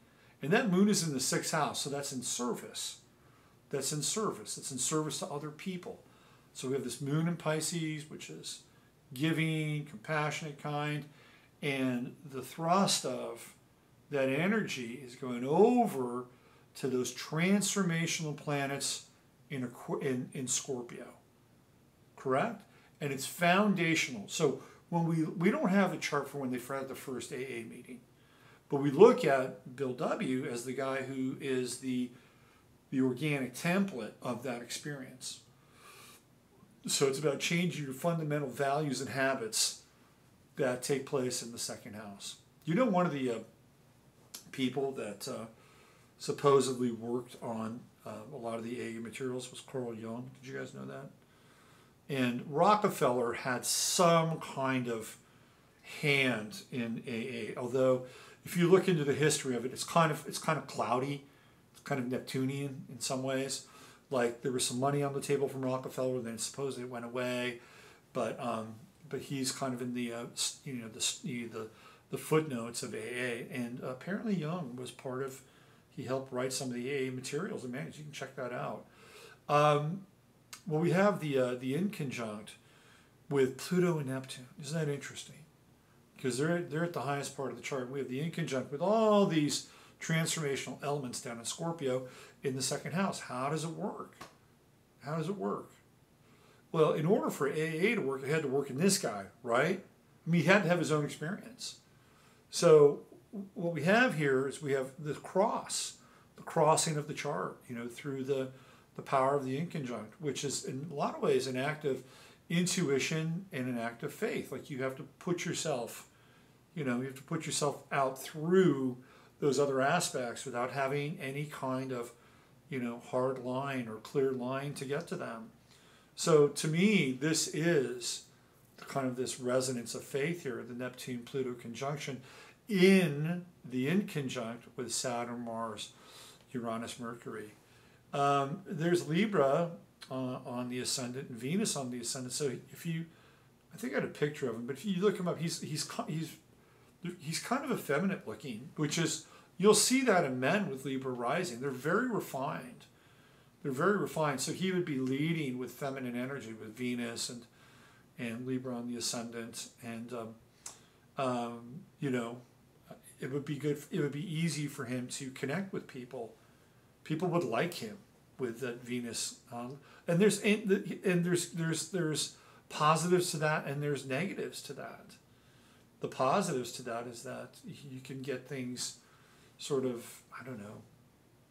And that moon is in the 6th house, so that's in service. That's in service. It's in service to other people. So we have this moon in Pisces, which is giving, compassionate, kind, and the thrust of that energy is going over to those transformational planets in Scorpio, correct? And it's foundational. So when we don't have a chart for when they had the first AA meeting, but we look at Bill W. as the guy who is the organic template of that experience. So it's about changing your fundamental values and habits that take place in the 2nd house. You know, one of the people that supposedly worked on a lot of the AA materials was Carl Jung. Did you guys know that? And Rockefeller had some kind of hand in AA, although if you look into the history of it, it's kind of cloudy, it's kind of Neptunian in some ways. Like there was some money on the table from Rockefeller, then supposedly it went away, but he's kind of in the you know, the footnotes of AA, and apparently Jung was part of. He helped write some of the AA materials and managed. You can check that out. Well, we have the inconjunct with Pluto and Neptune. Isn't that interesting? Because they're at the highest part of the chart. We have the inconjunct with all these transformational elements down in Scorpio in the 2nd house. How does it work? How does it work? Well, in order for AA to work, it had to work in this guy, right? I mean, he had to have his own experience. So what we have here is we have the crossing of the chart, you know, through the power of the inconjunct, which is in a lot of ways an act of intuition and an act of faith. Like you have to put yourself, you know, you have to put yourself out through those other aspects without having any kind of, you know, hard line or clear line to get to them. So to me, this is kind of this resonance of faith here, the Neptune-Pluto conjunction in the inconjunct with Saturn, Mars, Uranus, Mercury. There's Libra on the ascendant and Venus on the ascendant. So if you, I think I had a picture of him, but if you look him up, he's kind of effeminate looking, which is, you'll see that in men with Libra rising. They're very refined. They're very refined. So he would be leading with feminine energy with Venus and Libra on the ascendant. And, you know, it would be good. It would be easy for him to connect with people. People would like him with that Venus. And there's positives to that, and there's negatives to that. The positives to that is that you can get things sort of, I don't know,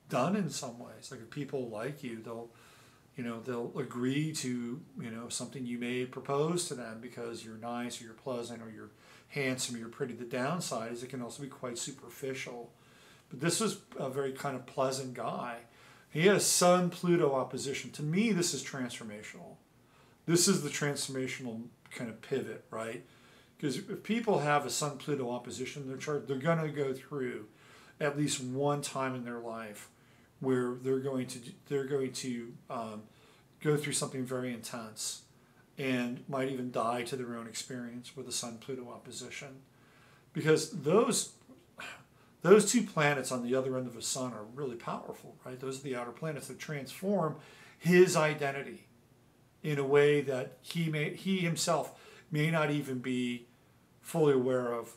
done in some ways. Like if people like you, they'll agree to, you know, something you may propose to them because you're nice or you're pleasant or you're handsome or you're pretty. The downside is it can also be quite superficial. But this was a very kind of pleasant guy. He had a Sun-Pluto opposition. To me, this is transformational. This is the transformational kind of pivot, right? Because if people have a Sun-Pluto opposition in their chart, they're going to go through at least one time in their life where they're going to go through something very intense and might even die to their own experience with the Sun-Pluto opposition. Because those two planets on the other end of the sun are really powerful, right? Those are the outer planets that transform his identity in a way that he himself may not even be fully aware of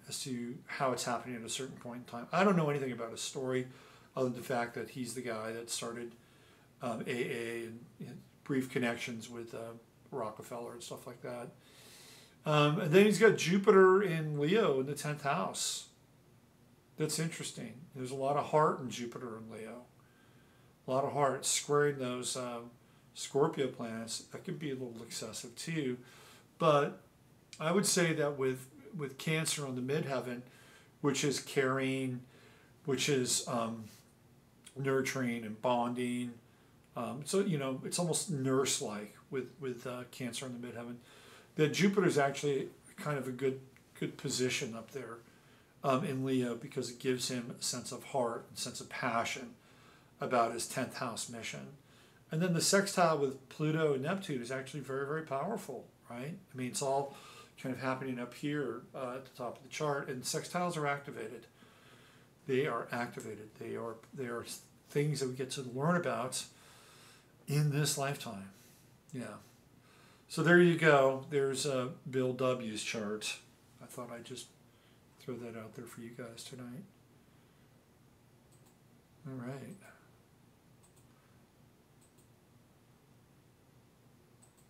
as to how it's happening at a certain point in time. I don't know anything about his story other than the fact that he's the guy that started AA and brief connections with Rockefeller and stuff like that. And then he's got Jupiter in Leo in the 10th house. That's interesting. There's a lot of heart in Jupiter and Leo. A lot of heart squaring those Scorpio planets. That could be a little excessive too. But I would say that with Cancer on the midheaven, which is caring, which is nurturing and bonding. So, it's almost nurse-like with Cancer on the midheaven. That Jupiter's actually kind of a good position up there in Leo because it gives him a sense of heart and sense of passion about his 10th house mission. And then the sextile with Pluto and Neptune is actually very, very powerful, right? I mean, it's all kind of happening up here at the top of the chart, and sextiles are activated. They are activated. They are things that we get to learn about in this lifetime. Yeah. So there you go. There's Bill W's chart. I thought I'd just throw that out there for you guys tonight. All right.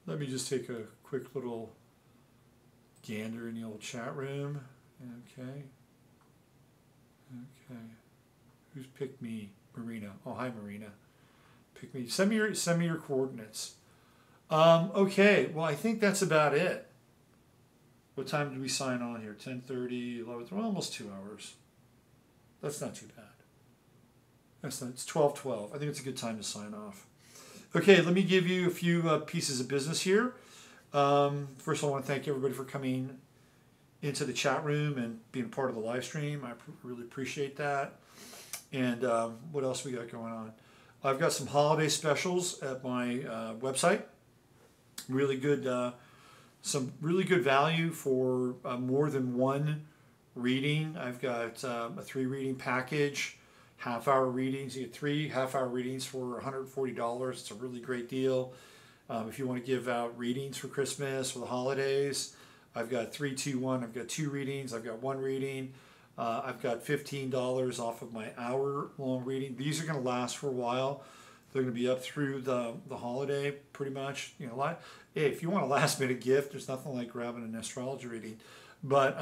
Let me just take a quick little gander in the old chat room. Okay. Okay. Who's picked me? Marina. Oh, hi, Marina. Pick me. Send me your coordinates. Okay. Well, I think that's about it. What time did we sign on here? 10:30, 11. Well, almost 2 hours. That's not too bad. It's 12:12. I think it's a good time to sign off. Okay, let me give you a few pieces of business here. First, I want to thank everybody for coming into the chat room and being part of the live stream. I really appreciate that. And what else we got going on? I've got some holiday specials at my website. Really good, some really good value for more than one reading. I've got a 3-reading package. Half-hour readings. You get 3 half-hour readings for $140. It's a really great deal. If you want to give out readings for Christmas or the holidays, I've got 3, 2, 1. I've got 2 readings. I've got 1 reading. I've got $15 off of my hour-long reading. These are going to last for a while. They're going to be up through the holiday, pretty much. Hey, if you want a last-minute gift, there's nothing like grabbing an astrology reading. But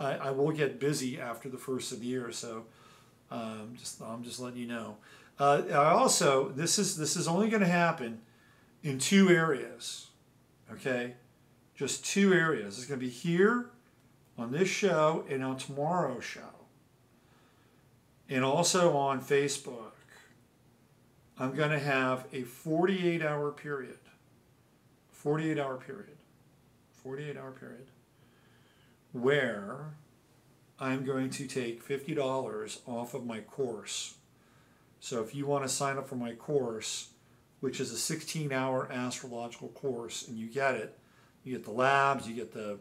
I will get busy after the first of the year, so. I'm just letting you know. This is only going to happen in 2 areas. Okay, just 2 areas. It's going to be here on this show and on tomorrow's show, and also on Facebook. I'm going to have a 48-hour period. 48-hour period. 48-hour period. Where I'm going to take $50 off of my course. So if you want to sign up for my course, which is a 16-hour astrological course, and you get the labs, you get the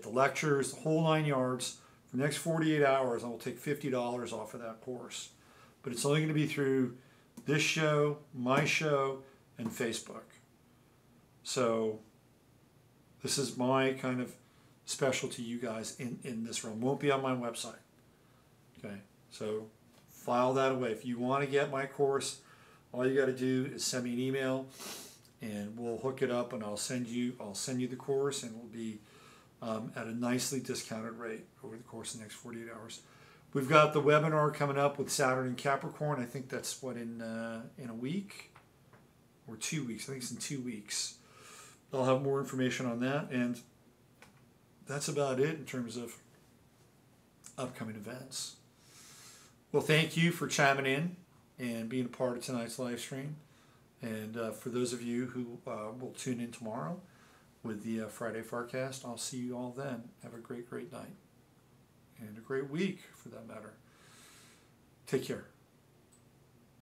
lectures, the whole 9 yards. For the next 48 hours, I will take $50 off of that course. But it's only going to be through this show, my show, and Facebook. So this is my kind of special to you guys in this realm. Won't be on my website. Okay, so file that away. If you want to get my course, all you got to do is send me an email, and we'll hook it up, and I'll send you the course, and it will be at a nicely discounted rate over the course of the next 48 hours. We've got the webinar coming up with Saturn and Capricorn. I think that's in a week or 2 weeks. I think it's in 2 weeks. I'll have more information on that, and that's about it in terms of upcoming events. Well, thank you for chiming in and being a part of tonight's live stream. And for those of you who will tune in tomorrow with the Friday Forecast, I'll see you all then. Have a great, great night. And a great week, for that matter. Take care.